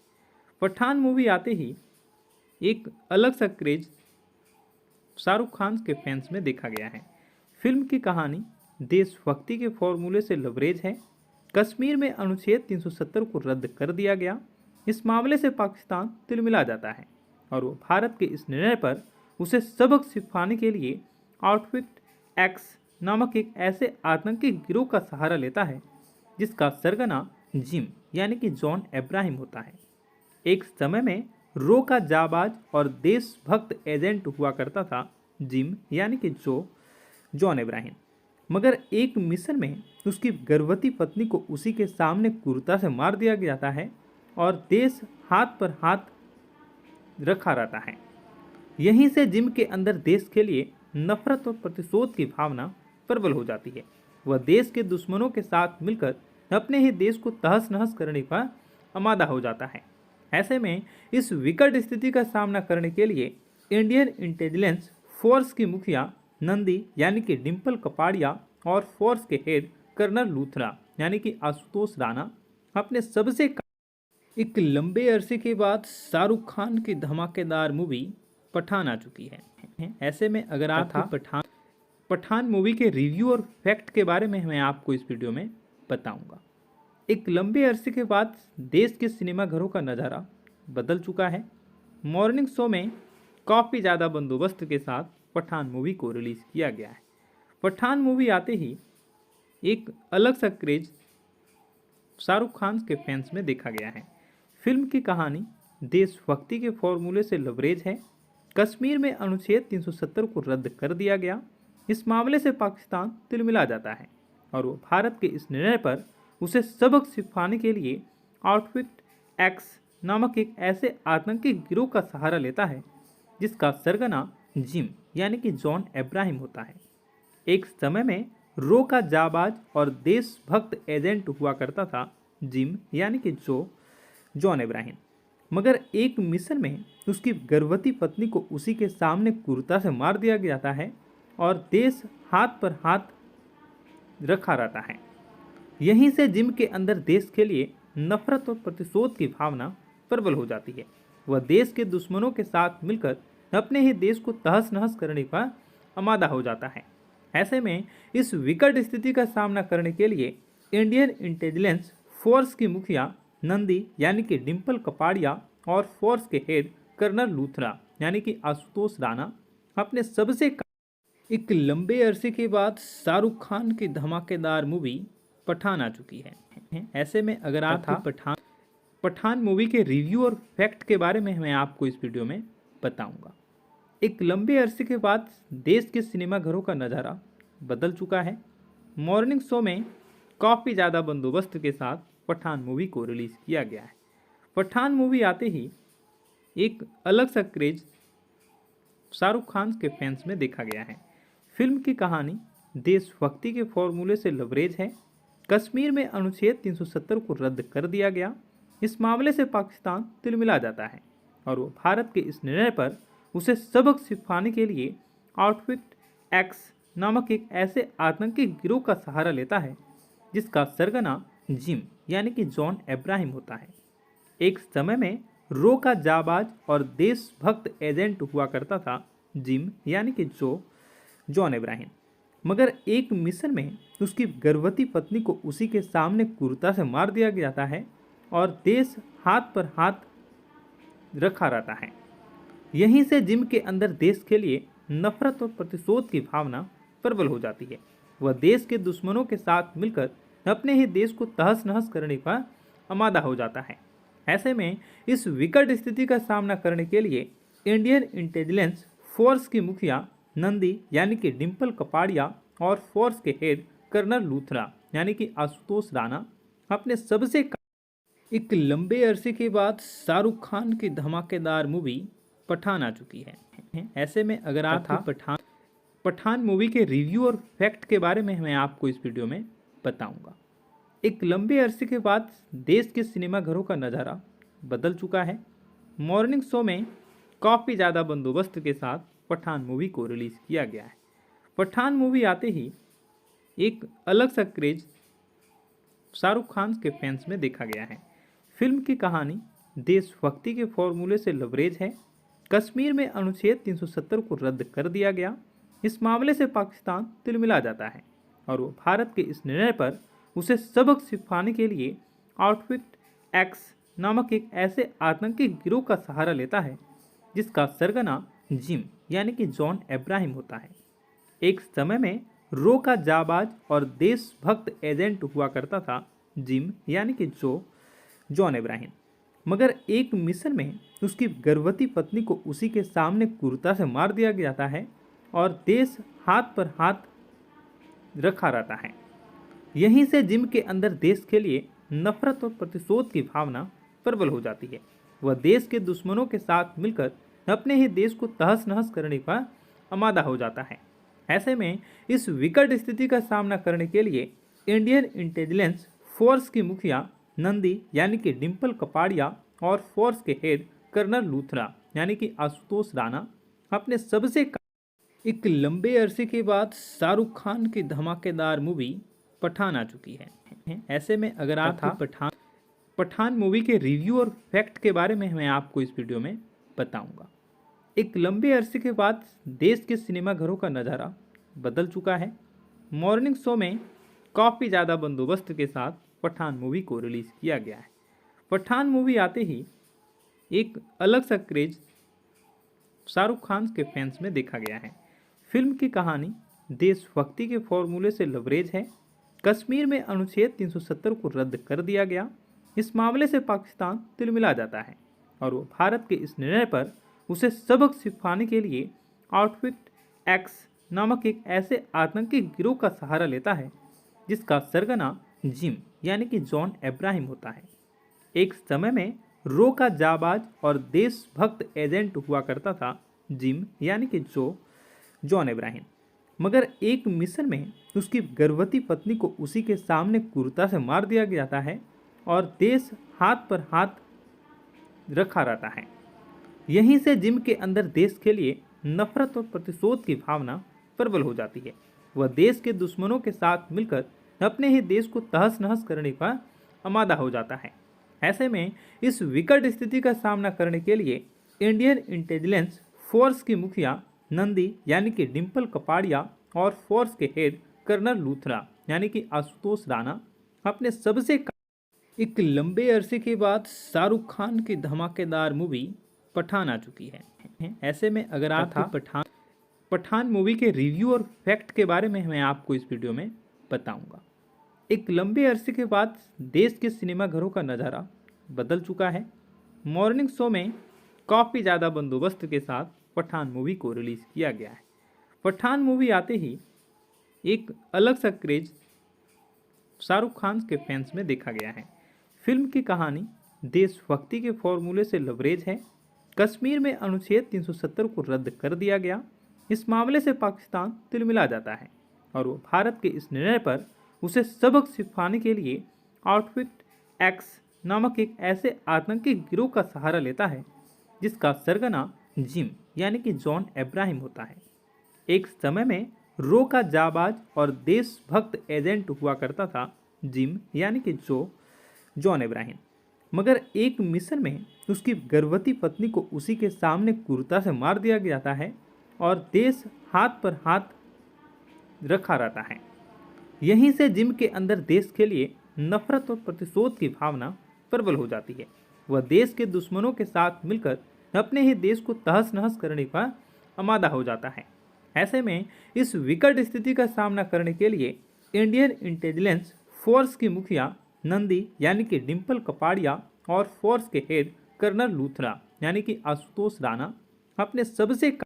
पठान मूवी आते ही एक अलग सा क्रेज शाहरुख खान के फैंस में देखा गया है। फिल्म की कहानी देशभक्ति के फॉर्मूले से लबरेज है। कश्मीर में अनुच्छेद 370 को रद्द कर दिया गया। इस मामले से पाकिस्तान तिलमिला जाता है और वो भारत के इस निर्णय पर उसे सबक सिखाने के लिए आउटफिट एक्स नामक एक ऐसे आतंकी गिरोह का सहारा लेता है जिसका सरगना जिम यानी कि जॉन अब्राहम होता है। एक समय में रो का जाबाज और देशभक्त एजेंट हुआ करता था जिम यानी कि जॉन अब्राहम। मगर एक मिशन में उसकी गर्भवती पत्नी को उसी के सामने क्रूरता से मार दिया जाता है और देश हाथ पर हाथ रखा रहता है। यहीं से जिम के अंदर देश के लिए नफरत और प्रतिशोध की भावना प्रबल हो जाती है। वह देश के दुश्मनों के साथ मिलकर अपने ही देश को तहस नहस करने का आमादा हो जाता है। ऐसे में इस विकट स्थिति का सामना करने के लिए इंडियन इंटेलिजेंस फोर्स की मुखिया नंदी यानी कि डिम्पल कपाड़िया और फोर्स के हेड कर्नल लूथरा यानी कि आशुतोष राणा अपने एक लंबे अरसे के बाद शाहरुख खान की धमाकेदार मूवी पठान आ चुकी है। ऐसे में अगर आप पठान मूवी के रिव्यू और फैक्ट के बारे में मैं आपको इस वीडियो में बताऊंगा। एक लंबे अरसे के बाद देश के सिनेमा घरों का नज़ारा बदल चुका है। मॉर्निंग शो में काफ़ी ज़्यादा बंदोबस्त के साथ पठान मूवी को रिलीज़ किया गया है। पठान मूवी आते ही एक अलग सा क्रेज शाहरुख खान के फैंस में देखा गया है। फिल्म की कहानी देशभक्ति के फॉर्मूले से लबरेज है। कश्मीर में अनुच्छेद 370 को रद्द कर दिया गया। इस मामले से पाकिस्तान तिलमिला जाता है और वो भारत के इस निर्णय पर उसे सबक सिखाने के लिए आउटफिट एक्स नामक एक ऐसे आतंकी गिरोह का सहारा लेता है जिसका सरगना जिम यानी कि जॉन अब्राहम होता है। एक समय में रो का जाबाज और देशभक्त एजेंट हुआ करता था जिम यानी कि जॉन अब्राहम। मगर एक मिशन में उसकी गर्भवती पत्नी को उसी के सामने क्रूरता से मार दिया जाता है और देश हाथ पर हाथ रखा रहता है। यहीं से जिम के अंदर देश के लिए नफरत और प्रतिशोध की भावना प्रबल हो जाती है। वह देश के दुश्मनों के साथ मिलकर अपने ही देश को तहस नहस करने का आमादा हो जाता है। ऐसे में इस विकट स्थिति का सामना करने के लिए इंडियन इंटेलिजेंस फोर्स की मुखिया नंदी यानी कि डिम्पल कपाड़िया और फोर्स के हेड कर्नल लूथरा यानी कि आशुतोष राणा अपने एक लंबे अरसे के बाद शाहरुख खान की धमाकेदार मूवी पठान आ चुकी है। ऐसे में अगर आपको पठान मूवी के रिव्यू और फैक्ट के बारे में मैं आपको इस वीडियो में बताऊंगा। एक लंबे अरसे के बाद देश के सिनेमाघरों का नज़ारा बदल चुका है। मॉर्निंग शो में काफ़ी ज़्यादा बंदोबस्त के साथ पठान मूवी को रिलीज़ किया गया है। पठान मूवी आते ही एक अलग सा क्रेज शाहरुख खान के फैंस में देखा गया है। फिल्म की कहानी देशभक्ति के फॉर्मूले से लबरेज है। कश्मीर में अनुच्छेद 370 को रद्द कर दिया गया। इस मामले से पाकिस्तान तिलमिला जाता है और वो भारत के इस निर्णय पर उसे सबक सिखाने के लिए आउटफिट एक्स नामक एक ऐसे आतंकी गिरोह का सहारा लेता है जिसका सरगना जिम यानी कि जॉन अब्राहम होता है। एक समय में रो का जाबाज और देशभक्त एजेंट हुआ करता था जिम यानी कि जॉन अब्राहम। मगर एक मिशन में उसकी गर्भवती पत्नी को उसी के सामने क्रूरता से मार दिया जाता है और देश हाथ पर हाथ रखा रहता है। यहीं से जिम के अंदर देश के लिए नफरत और प्रतिशोध की भावना प्रबल हो जाती है। वह देश के दुश्मनों के साथ मिलकर अपने ही देश को तहस नहस करने का आमादा हो जाता है। ऐसे में इस विकट स्थिति का सामना करने के लिए इंडियन इंटेलिजेंस फोर्स की मुखिया नंदी यानी कि डिम्पल कपाड़िया और फोर्स के हेड कर्नल लूथरा यानी कि आशुतोष राणा अपने एक लंबे अरसे के बाद शाहरुख खान की धमाकेदार मूवी पठान आ चुकी है। ऐसे में अगर आपको पठान मूवी के रिव्यू और फैक्ट के बारे में मैं आपको इस वीडियो में बताऊंगा। एक लंबे अरसे के बाद देश के सिनेमाघरों का नज़ारा बदल चुका है। मॉर्निंग शो में काफ़ी ज़्यादा बंदोबस्त के साथ पठान मूवी को रिलीज़ किया गया है। पठान मूवी आते ही एक अलग सा क्रेज शाहरुख खान के फैंस में देखा गया है। फिल्म की कहानी देशभक्ति के फॉर्मूले से लबरेज है। कश्मीर में अनुच्छेद 370 को रद्द कर दिया गया। इस मामले से पाकिस्तान तिलमिला जाता है और वो भारत के इस निर्णय पर उसे सबक सिखाने के लिए आउटफिट एक्स नामक एक ऐसे आतंकी गिरोह का सहारा लेता है जिसका सरगना जिम यानी कि जॉन अब्राहम होता है। एक समय में रो का जाबाज और देशभक्त एजेंट हुआ करता था जिम यानी कि जॉन अब्राहम। मगर एक मिशन में उसकी गर्भवती पत्नी को उसी के सामने क्रूरता से मार दिया जाता है और देश हाथ पर हाथ रखा रहता है। यहीं से जिम के अंदर देश के लिए नफरत और प्रतिशोध की भावना प्रबल हो जाती है। वह देश के दुश्मनों के साथ मिलकर अपने ही देश को तहस नहस करने का आमादा हो जाता है। ऐसे में इस विकट स्थिति का सामना करने के लिए इंडियन इंटेलिजेंस फोर्स की मुखिया नंदी यानी कि डिम्पल कपाड़िया और फोर्स के हेड कर्नल लूथरा यानी कि आशुतोष राणा अपने एक लंबे अरसे के बाद शाहरुख खान की धमाकेदार मूवी पठान आ चुकी है। ऐसे में अगर आपको पठान मूवी के रिव्यू और फैक्ट के बारे में मैं आपको इस वीडियो में बताऊंगा। एक लंबे अरसे के बाद देश के सिनेमाघरों का नज़ारा बदल चुका है। मॉर्निंग शो में काफ़ी ज़्यादा बंदोबस्त के साथ पठान मूवी को रिलीज़ किया गया है। पठान मूवी आते ही एक अलग सा क्रेज शाहरुख खान के फैंस में देखा गया है। फिल्म की कहानी देशभक्ति के फॉर्मूले से लबरेज है। कश्मीर में अनुच्छेद 370 को रद्द कर दिया गया। इस मामले से पाकिस्तान तिलमिला जाता है और वो भारत के इस निर्णय पर उसे सबक सिखाने के लिए आउटफिट एक्स नामक एक ऐसे आतंकी गिरोह का सहारा लेता है जिसका सरगना जिम यानी कि जॉन अब्राहम होता है। एक समय में रो का जाबाज और देशभक्त एजेंट हुआ करता था जिम यानी कि जॉन इब्राहिम। मगर एक मिशन में उसकी गर्भवती पत्नी को उसी के सामने क्रूरता से मार दिया जाता है और देश हाथ पर हाथ रखा रहता है। यहीं से जिम के अंदर देश के लिए नफरत और प्रतिशोध की भावना प्रबल हो जाती है। वह देश के दुश्मनों के साथ मिलकर अपने ही देश को तहस नहस करने का आमादा हो जाता है। ऐसे में इस विकट स्थिति का सामना करने के लिए इंडियन इंटेलिजेंस फोर्स की मुखिया नंदी यानी कि डिम्पल कपाड़िया और फोर्स के हेड कर्नल लूथरा यानी कि आशुतोष राणा अपने सबसे एक लंबे अरसे के बाद शाहरुख खान की धमाकेदार मूवी पठान आ चुकी है। ऐसे में अगर आप पठान मूवी के रिव्यू और फैक्ट के बारे में मैं आपको इस वीडियो में बताऊंगा। एक लंबे अरसे के बाद देश के सिनेमाघरों का नज़ारा बदल चुका है। मॉर्निंग शो में काफ़ी ज़्यादा बंदोबस्त के साथ पठान मूवी को रिलीज़ किया गया है। पठान मूवी आते ही एक अलग सा क्रेज शाहरुख खान के फैंस में देखा गया है। फिल्म की कहानी देशभक्ति के फॉर्मूले से लबरेज है। कश्मीर में अनुच्छेद 370 को रद्द कर दिया गया। इस मामले से पाकिस्तान तिलमिला जाता है और वो भारत के इस निर्णय पर उसे सबक सिखाने के लिए आउटफिट एक्स नामक एक ऐसे आतंकी गिरोह का सहारा लेता है जिसका सरगना जिम यानी कि जॉन इब्राहिम होता है। एक समय में रो का जाबाज और देशभक्त एजेंट हुआ करता था जिम यानी कि जॉन इब्राहिम। मगर एक मिशन में उसकी गर्भवती पत्नी को उसी के सामने क्रूरता से मार दिया जाता है और देश हाथ पर हाथ रखा रहता है। यहीं से जिम के अंदर देश के लिए नफरत और प्रतिशोध की भावना प्रबल हो जाती है। वह देश के दुश्मनों के साथ मिलकर अपने ही देश को तहस नहस करने का आमादा हो जाता है। ऐसे में इस विकट स्थिति का सामना करने के लिए इंडियन इंटेलिजेंस फोर्स की मुखिया नंदी यानी कि डिम्पल कपाड़िया और फोर्स के हेड कर्नल लूथरा यानी कि आशुतोष राणा अपने सबसे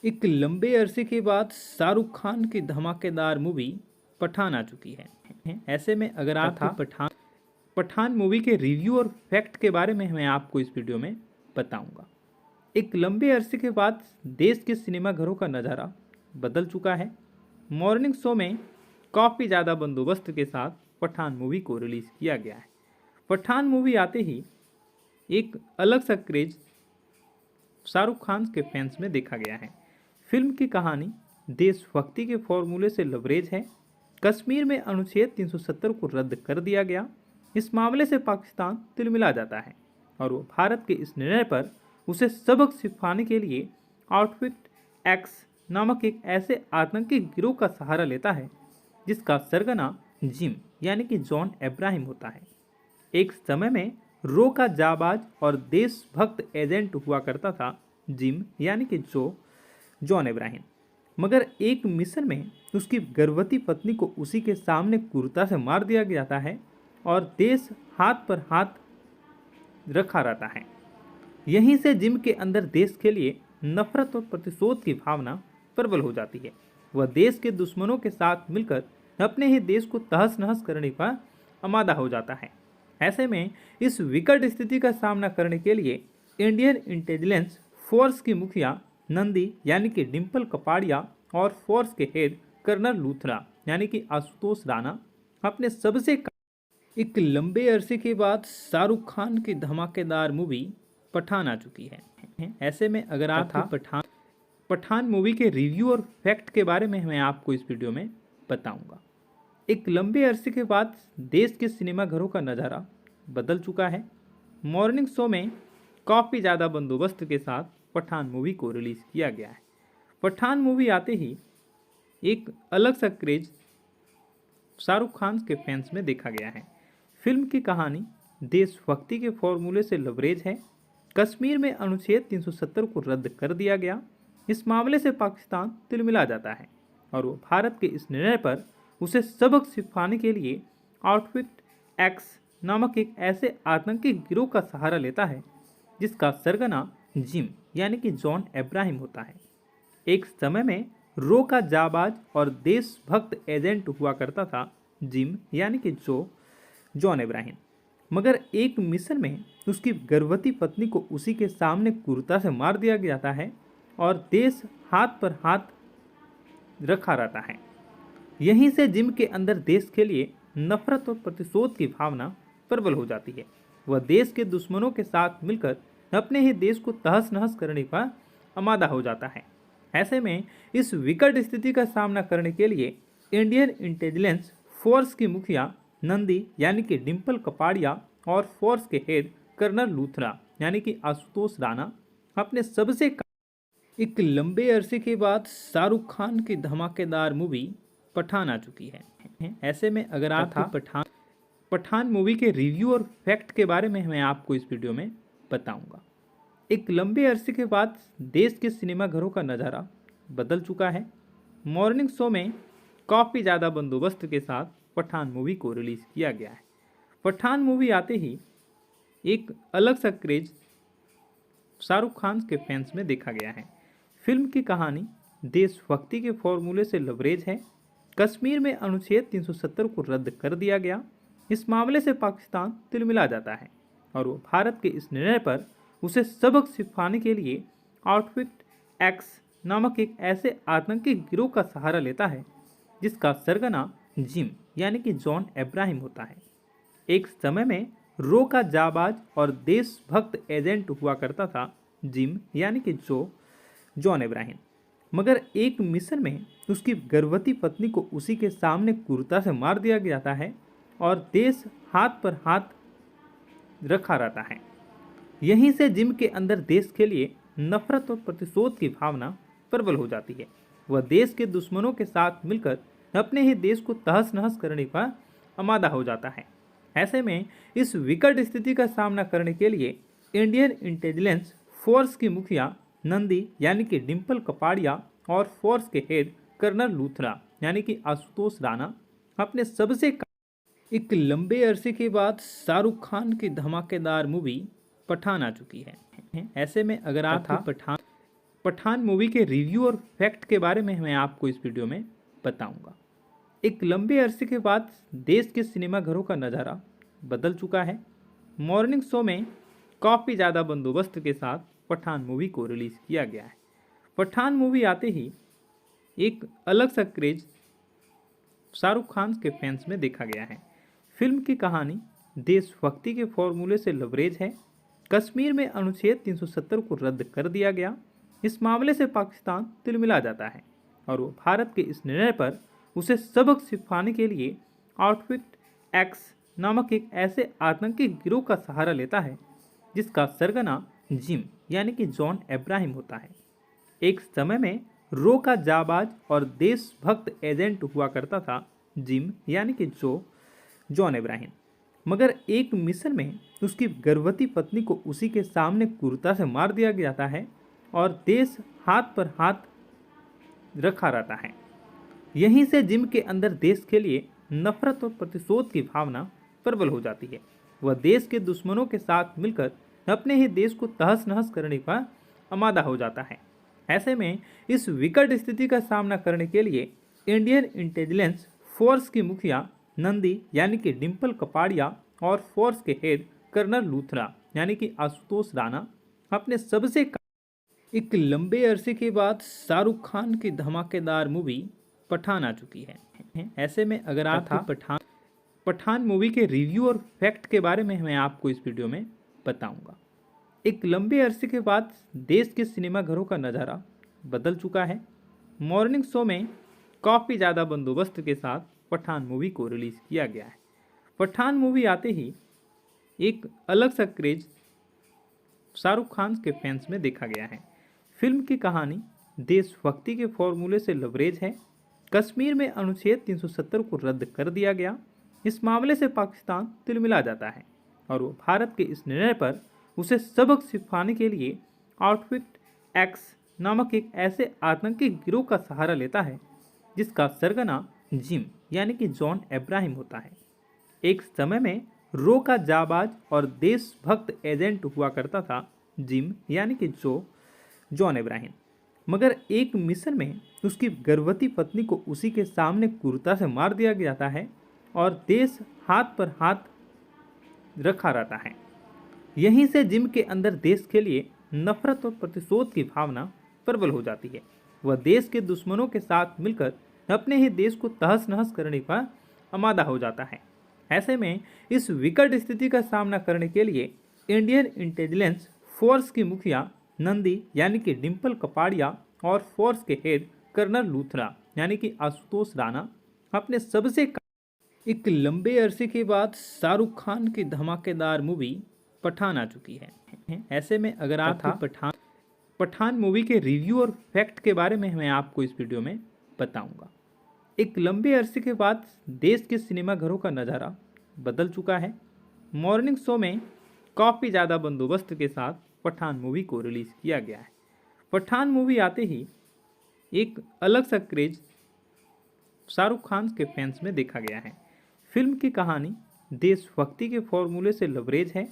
एक लंबे अरसे के बाद शाहरुख खान की धमाकेदार मूवी पठान आ चुकी है। ऐसे में अगर आप पठान मूवी के रिव्यू और फैक्ट के बारे में मैं आपको इस वीडियो में बताऊंगा। एक लंबे अरसे के बाद देश के सिनेमाघरों का नज़ारा बदल चुका है। मॉर्निंग शो में काफ़ी ज़्यादा बंदोबस्त के साथ पठान मूवी को रिलीज़ किया गया है। पठान मूवी आते ही एक अलग सा क्रेज शाहरुख खान के फैंस में देखा गया है। फिल्म की कहानी देशभक्ति के फॉर्मूले से लबरेज है। कश्मीर में अनुच्छेद 370 को रद्द कर दिया गया। इस मामले से पाकिस्तान तिलमिला जाता है और वो भारत के इस निर्णय पर उसे सबक सिखाने के लिए आउटफिट एक्स नामक एक ऐसे आतंकी गिरोह का सहारा लेता है जिसका सरगना जिम यानी कि जॉन इब्राहिम होता है। एक समय में रो का जाबाज और देशभक्त एजेंट हुआ करता था जिम यानी कि जॉन इब्राहिम। मगर एक मिशन में उसकी गर्भवती पत्नी को उसी के सामने क्रूरता से मार दिया जाता है और देश हाथ पर हाथ रखा रहता है। यहीं से जिम के अंदर देश के लिए नफरत और प्रतिशोध की भावना प्रबल हो जाती है। वह देश के दुश्मनों के साथ मिलकर अपने ही देश को तहस नहस करने का आमादा हो जाता है। ऐसे में इस विकट स्थिति का सामना करने के लिए इंडियन इंटेलिजेंस फोर्स की मुखिया नंदी यानी कि डिम्पल कपाड़िया और फोर्स के हेड कर्नल लूथरा यानी कि आशुतोष राणा अपने सबसे एक लंबे अरसे के बाद शाहरुख खान की धमाकेदार मूवी पठान आ चुकी है। ऐसे में अगर आप पठान मूवी के रिव्यू और फैक्ट के बारे में मैं आपको इस वीडियो में बताऊंगा। एक लंबे अरसे के बाद देश के सिनेमाघरों का नज़ारा बदल चुका है। मॉर्निंग शो में काफ़ी ज़्यादा बंदोबस्त के साथ पठान मूवी को रिलीज़ किया गया है। पठान मूवी आते ही एक अलग सा क्रेज शाहरुख खान के फैंस में देखा गया है। फिल्म की कहानी देशभक्ति के फॉर्मूले से लबरेज है। कश्मीर में अनुच्छेद 370 को रद्द कर दिया गया। इस मामले से पाकिस्तान तिलमिला जाता है और वो भारत के इस निर्णय पर उसे सबक सिखाने के लिए आउटफिट एक्स नामक एक ऐसे आतंकी गिरोह का सहारा लेता है जिसका सरगना जिम यानी कि जॉन इब्राहिम होता है। एक समय में रो का जाबाज और देशभक्त एजेंट हुआ करता था जिम यानी कि जॉन इब्राहिम। मगर एक मिशन में उसकी गर्भवती पत्नी को उसी के सामने क्रूरता से मार दिया जाता है और देश हाथ पर हाथ रखा रहता है। यहीं से जिम के अंदर देश के लिए नफरत और प्रतिशोध की भावना प्रबल हो जाती है। वह देश के दुश्मनों के साथ मिलकर अपने ही देश को तहस नहस करने का आमादा हो जाता है। ऐसे में इस विकट स्थिति का सामना करने के लिए इंडियन इंटेलिजेंस फोर्स की मुखिया नंदी यानी कि डिम्पल कपाड़िया और फोर्स के हेड कर्नल लूथरा यानी कि आशुतोष राणा अपने सबसे एक लंबे अरसे के बाद शाहरुख खान की धमाकेदार मूवी पठान आ चुकी है। ऐसे में अगर आपको पठान मूवी के रिव्यू और फैक्ट के बारे में मैं आपको इस वीडियो में बताऊंगा। एक लंबे अरसे के बाद देश के सिनेमा घरों का नज़ारा बदल चुका है। मॉर्निंग शो में काफ़ी ज़्यादा बंदोबस्त के साथ पठान मूवी को रिलीज़ किया गया है। पठान मूवी आते ही एक अलग सा क्रेज शाहरुख खान के फैंस में देखा गया है। फिल्म की कहानी देशभक्ति के फॉर्मूले से लबरेज है। कश्मीर में अनुच्छेद 370 को रद्द कर दिया गया। इस मामले से पाकिस्तान तिलमिला जाता है और वो भारत के इस निर्णय पर उसे सबक सिखाने के लिए आउटफिट एक्स नामक एक ऐसे आतंकी गिरोह का सहारा लेता है जिसका सरगना जिम यानी कि जॉन इब्राहिम होता है। एक समय में रो का जाबाज और देशभक्त एजेंट हुआ करता था जिम यानी कि जॉन इब्राहिम, मगर एक मिशन में उसकी गर्भवती पत्नी को उसी के सामने क्रूरता से मार दिया जाता है और देश हाथ पर हाथ रखा रहता है। यहीं से जिम के अंदर देश के लिए नफरत और प्रतिशोध की भावना प्रबल हो जाती है। वह देश के दुश्मनों के साथ मिलकर अपने ही देश को तहस नहस करने का आमादा हो जाता है। ऐसे में इस विकट स्थिति का सामना करने के लिए इंडियन इंटेलिजेंस फोर्स की मुखिया नंदी यानी कि डिम्पल कपाड़िया और फोर्स के हेड कर्नल लूथरा यानी कि आशुतोष राणा अपने सबसे एक लंबे अरसे के बाद शाहरुख खान की धमाकेदार मूवी पठान आ चुकी है। ऐसे में अगर आपको पठान मूवी के रिव्यू और फैक्ट के बारे में मैं आपको इस वीडियो में बताऊंगा। एक लंबे अरसे के बाद देश के सिनेमा घरों का नज़ारा बदल चुका है। मॉर्निंग शो में काफ़ी ज़्यादा बंदोबस्त के साथ पठान मूवी को रिलीज़ किया गया है। पठान मूवी आते ही एक अलग सा क्रेज शाहरुख खान के फैंस में देखा गया है। फिल्म की कहानी देशभक्ति के फॉर्मूले से लबरेज है। कश्मीर में अनुच्छेद 370 को रद्द कर दिया गया। इस मामले से पाकिस्तान तिलमिला जाता है और वो भारत के इस निर्णय पर उसे सबक सिखाने के लिए आउटफिट एक्स नामक एक ऐसे आतंकी गिरोह का सहारा लेता है जिसका सरगना जिम यानी कि जॉन इब्राहिम होता है। एक समय में रो का जाबाज और देशभक्त एजेंट हुआ करता था जिम यानी कि जॉन इब्राहिम, मगर एक मिशन में उसकी गर्भवती पत्नी को उसी के सामने क्रूरता से मार दिया जाता है और देश हाथ पर हाथ रखा रहता है। यहीं से जिम के अंदर देश के लिए नफरत और प्रतिशोध की भावना प्रबल हो जाती है। वह देश के दुश्मनों के साथ मिलकर अपने ही देश को तहस नहस करने का आमादा हो जाता है। ऐसे में इस विकट स्थिति का सामना करने के लिए इंडियन इंटेलिजेंस फोर्स की मुखिया नंदी यानी कि डिम्पल कपाड़िया और फोर्स के हेड कर्नल लूथरा यानी कि आशुतोष राणा अपने सबसे एक लंबे अरसे के बाद शाहरुख खान की धमाकेदार मूवी पठान आ चुकी है। ऐसे में अगर आपको पठान मूवी के रिव्यू और फैक्ट के बारे में मैं आपको इस वीडियो में बताऊंगा। एक लंबे अरसे के बाद देश के सिनेमा घरों का नज़ारा बदल चुका है। मॉर्निंग शो में काफ़ी ज़्यादा बंदोबस्त के साथ पठान मूवी को रिलीज़ किया गया है। पठान मूवी आते ही एक अलग सा क्रेज शाहरुख खान के फैंस में देखा गया है। फिल्म की कहानी देशभक्ति के फॉर्मूले से लबरेज है। कश्मीर में अनुच्छेद 370 को रद्द कर दिया गया। इस मामले से पाकिस्तान तिलमिला जाता है और वो भारत के इस निर्णय पर उसे सबक सिखाने के लिए आउटफिट एक्स नामक एक ऐसे आतंकी गिरोह का सहारा लेता है जिसका सरगना जिम यानी कि जॉन इब्राहिम होता है। एक समय में रो का जाबाज और देशभक्त एजेंट हुआ करता था जिम यानी कि जॉन इब्राहिम, मगर एक मिशन में उसकी गर्भवती पत्नी को उसी के सामने क्रूरता से मार दिया जाता है और देश हाथ पर हाथ रखा रहता है। यहीं से जिम के अंदर देश के लिए नफरत और प्रतिशोध की भावना प्रबल हो जाती है। वह देश के दुश्मनों के साथ मिलकर अपने ही देश को तहस नहस करने का आमादा हो जाता है। ऐसे में इस विकट स्थिति का सामना करने के लिए इंडियन इंटेलिजेंस फोर्स की मुखिया नंदी यानी कि डिम्पल कपाड़िया और फोर्स के हेड कर्नल लूथरा यानी कि आशुतोष राणा अपने एक लंबे अरसे के बाद शाहरुख खान की धमाकेदार मूवी पठान आ चुकी है। ऐसे में अगर आप पठान मूवी के रिव्यू और फैक्ट के बारे में मैं आपको इस वीडियो में बताऊंगा। एक लंबे अरसे के बाद देश के सिनेमाघरों का नज़ारा बदल चुका है। मॉर्निंग शो में काफ़ी ज़्यादा बंदोबस्त के साथ पठान मूवी को रिलीज़ किया गया है। पठान मूवी आते ही एक अलग सा क्रेज शाहरुख खान के फैंस में देखा गया है। फिल्म की कहानी देशभक्ति के फॉर्मूले से लबरेज है।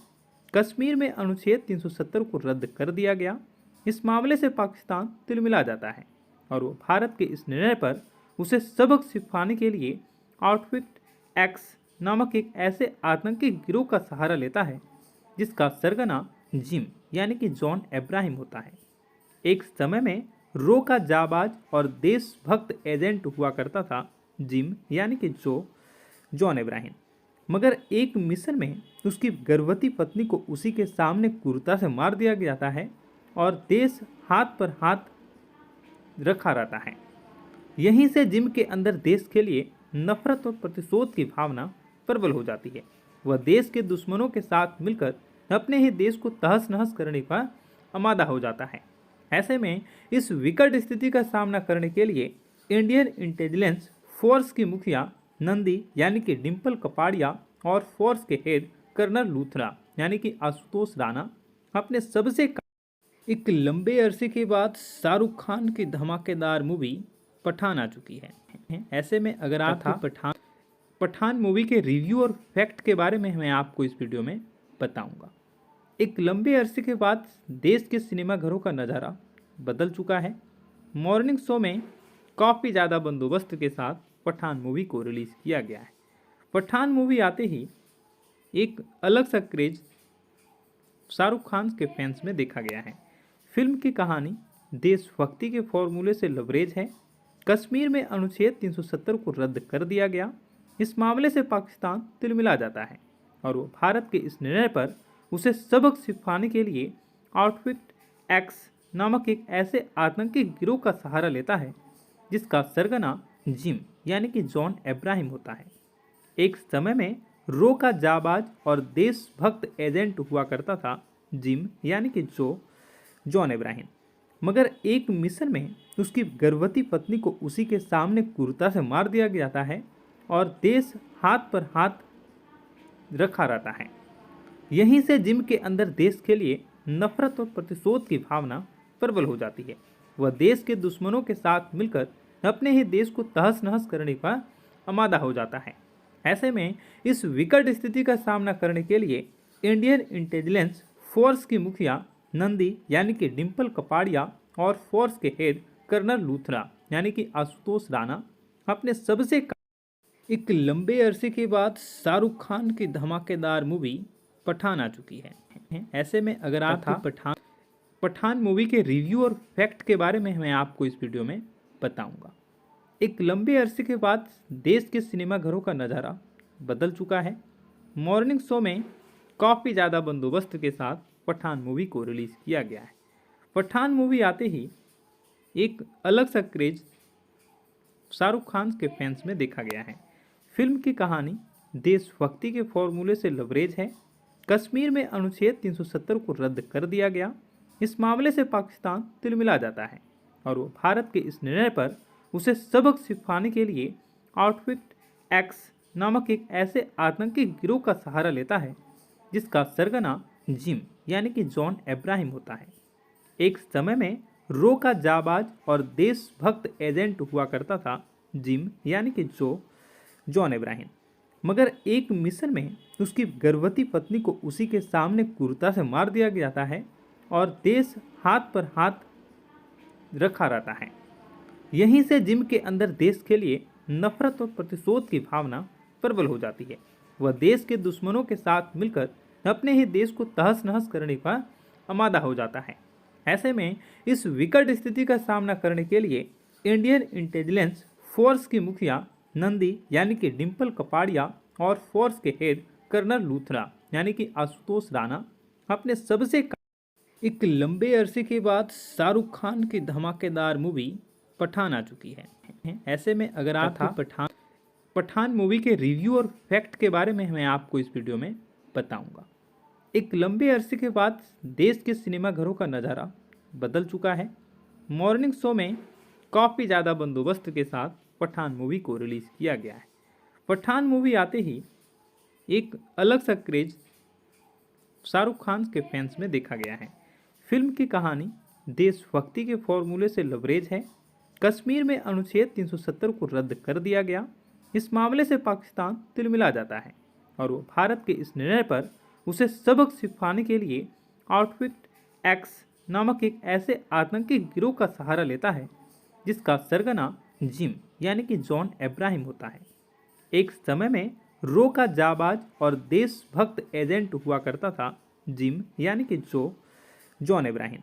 कश्मीर में अनुच्छेद 370 को रद्द कर दिया गया। इस मामले से पाकिस्तान तिलमिला जाता है और वो भारत के इस निर्णय पर उसे सबक सिखाने के लिए आउटफिट एक्स नामक एक ऐसे आतंकी गिरोह का सहारा लेता है जिसका सरगना जिम यानी कि जॉन इब्राहिम होता है। एक समय में रो का जाबाज और देशभक्त एजेंट हुआ करता था जिम यानी कि जॉन इब्राहिम, मगर एक मिशन में उसकी गर्भवती पत्नी को उसी के सामने क्रूरता से मार दिया जाता है और देश हाथ पर हाथ रखा रहता है। यहीं से जिम के अंदर देश के लिए नफरत और प्रतिशोध की भावना प्रबल हो जाती है। वह देश के दुश्मनों के साथ मिलकर अपने ही देश को तहस नहस करने का आमादा हो जाता है। ऐसे में इस विकट स्थिति का सामना करने के लिए इंडियन इंटेलिजेंस फोर्स की मुखिया नंदी यानी कि डिम्पल कपाड़िया और फोर्स के हेड कर्नल लूथरा यानी कि आशुतोष राणा अपने एक लंबे अरसे के बाद शाहरुख खान की धमाकेदार मूवी पठान आ चुकी है। ऐसे में अगर आप पठान मूवी के रिव्यू और फैक्ट के बारे में मैं आपको इस वीडियो में बताऊंगा। एक लंबे अरसे के बाद देश के सिनेमाघरों का नज़ारा बदल चुका है। मॉर्निंग शो में काफ़ी ज़्यादा बंदोबस्त के साथ पठान मूवी को रिलीज़ किया गया है। पठान मूवी आते ही एक अलग सा क्रेज शाहरुख खान के फैंस में देखा गया है। फिल्म की कहानी देशभक्ति के फॉर्मूले से लबरेज है। कश्मीर में अनुच्छेद 370 को रद्द कर दिया गया। इस मामले से पाकिस्तान तिलमिला जाता है और वो भारत के इस निर्णय पर उसे सबक सिखाने के लिए आउटफिट एक्स नामक एक ऐसे आतंकी गिरोह का सहारा लेता है जिसका सरगना जिम यानी कि जॉन इब्राहिम होता है। एक समय में रो का जाबाज और देशभक्त एजेंट हुआ करता था जिम यानी कि जॉन इब्राहिम, मगर एक मिशन में उसकी गर्भवती पत्नी को उसी के सामने क्रूरता से मार दिया जाता है और देश हाथ पर हाथ रखा रहता है। यहीं से जिम के अंदर देश के लिए नफरत और प्रतिशोध की भावना प्रबल हो जाती है। वह देश के दुश्मनों के साथ मिलकर अपने ही देश को तहस नहस करने का आमादा हो जाता है। ऐसे में इस विकट स्थिति का सामना करने के लिए इंडियन इंटेलिजेंस फोर्स की मुखिया नंदी यानी कि डिम्पल कपाड़िया और फोर्स के हेड कर्नल लूथरा यानी कि आशुतोष राणा अपने एक लंबे अरसे के बाद शाहरुख खान की धमाकेदार मूवी पठान आ चुकी है। ऐसे में अगर आप पठान मूवी के रिव्यू और फैक्ट के बारे में मैं आपको इस वीडियो में बताऊंगा। एक लंबे अरसे के बाद देश के सिनेमाघरों का नज़ारा बदल चुका है। मॉर्निंग शो में काफ़ी ज़्यादा बंदोबस्त के साथ पठान मूवी को रिलीज़ किया गया है। पठान मूवी आते ही एक अलग सा क्रेज शाहरुख खान के फैंस में देखा गया है। फिल्म की कहानी देशभक्ति के फॉर्मूले से लबरेज है। कश्मीर में अनुच्छेद 370 को रद्द कर दिया गया। इस मामले से पाकिस्तान तिलमिला जाता है और वो भारत के इस निर्णय पर उसे सबक सिखाने के लिए आउटफिट एक्स नामक एक ऐसे आतंकी गिरोह का सहारा लेता है जिसका सरगना जिम यानी कि जॉन इब्राहिम होता है। एक समय में रो का जाबाज और देशभक्त एजेंट हुआ करता था जिम यानी कि जॉन इब्राहिम, मगर एक मिशन में उसकी गर्भवती पत्नी को उसी के सामने क्रूरता से मार दिया जाता है और देश हाथ पर हाथ रखा रहता है। यहीं से जिम के अंदर देश के लिए नफरत और प्रतिशोध की भावना प्रबल हो जाती है। वह देश के दुश्मनों के साथ मिलकर अपने ही देश को तहस नहस करने का आमादा हो जाता है। ऐसे में इस विकट स्थिति का सामना करने के लिए इंडियन इंटेलिजेंस फोर्स की मुखिया नंदी यानी कि डिम्पल कपाड़िया और फोर्स के हेड कर्नल लूथरा यानी कि आशुतोष राणा अपने एक लंबे अरसे के बाद शाहरुख खान की धमाकेदार मूवी पठान आ चुकी है। ऐसे में अगर आपको पठान मूवी के रिव्यू और फैक्ट के बारे में मैं आपको इस वीडियो में बताऊंगा। एक लंबे अरसे के बाद देश के सिनेमाघरों का नज़ारा बदल चुका है। मॉर्निंग शो में काफ़ी ज़्यादा बंदोबस्त के साथ पठान मूवी को रिलीज़ किया गया है। पठान मूवी आते ही एक अलग सा क्रेज शाहरुख खान के फैंस में देखा गया है। फिल्म की कहानी देशभक्ति के फॉर्मूले से लबरेज है। कश्मीर में अनुच्छेद 370 को रद्द कर दिया गया। इस मामले से पाकिस्तान तिलमिला जाता है और वो भारत के इस निर्णय पर उसे सबक सिखाने के लिए आउटफिट एक्स नामक एक ऐसे आतंकी गिरोह का सहारा लेता है जिसका सरगना जिम यानी कि जॉन इब्राहिम होता है। एक समय में रो का जाबाज और देशभक्त एजेंट हुआ करता था जिम यानी कि जॉन इब्राहिम,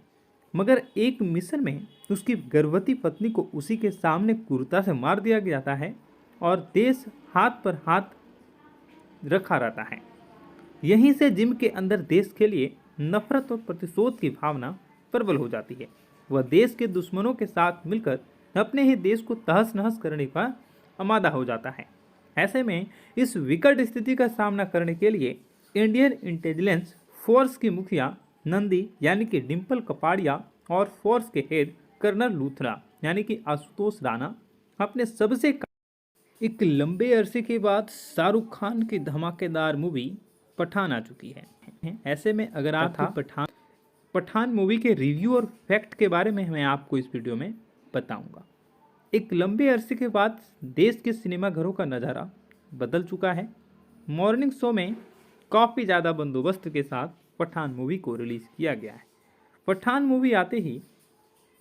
मगर एक मिशन में उसकी गर्भवती पत्नी को उसी के सामने क्रूरता से मार दिया जाता है और देश हाथ पर हाथ रखा रहता है। यहीं से जिम के अंदर देश के लिए नफरत और प्रतिशोध की भावना प्रबल हो जाती है। वह देश के दुश्मनों के साथ मिलकर अपने ही देश को तहस नहस करने का आमादा हो जाता है। ऐसे में इस विकट स्थिति का सामना करने के लिए इंडियन इंटेलिजेंस फोर्स की मुखिया नंदी यानी कि डिम्पल कपाड़िया और फोर्स के हेड कर्नल लूथरा यानी कि आशुतोष राणा अपने एक लंबे अरसे के बाद शाहरुख खान की धमाकेदार मूवी पठान आ चुकी है। ऐसे में अगर आपको पठान मूवी के रिव्यू और फैक्ट के बारे में मैं आपको इस वीडियो में बताऊंगा। एक लंबे अरसे के बाद देश के सिनेमाघरों का नज़ारा बदल चुका है। मॉर्निंग शो में काफ़ी ज़्यादा बंदोबस्त के साथ पठान मूवी को रिलीज़ किया गया है। पठान मूवी आते ही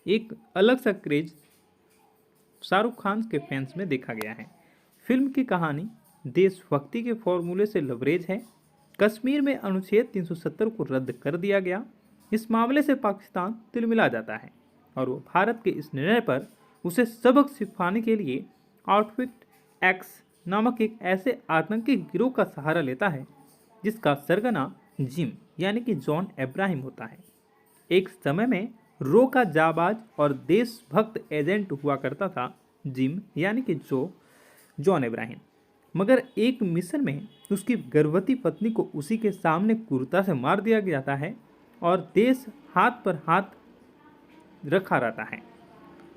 एक अलग सा क्रेज शाहरुख खान के फैंस में देखा गया है। फिल्म की कहानी देशभक्ति के फॉर्मूले से लबरेज है। कश्मीर में अनुच्छेद 370 को रद्द कर दिया गया। इस मामले से पाकिस्तान तिलमिला जाता है और वो भारत के इस निर्णय पर उसे सबक सिखाने के लिए आउटफिट एक्स नामक एक ऐसे आतंकी गिरोह का सहारा लेता है जिसका सरगना जिम यानी कि जॉन इब्राहिम होता है। एक समय में रो का जाबाज और देशभक्त एजेंट हुआ करता था जिम यानी कि जॉन इब्राहिम, मगर एक मिशन में उसकी गर्भवती पत्नी को उसी के सामने क्रूरता से मार दिया जाता है और देश हाथ पर हाथ रखा रहता है।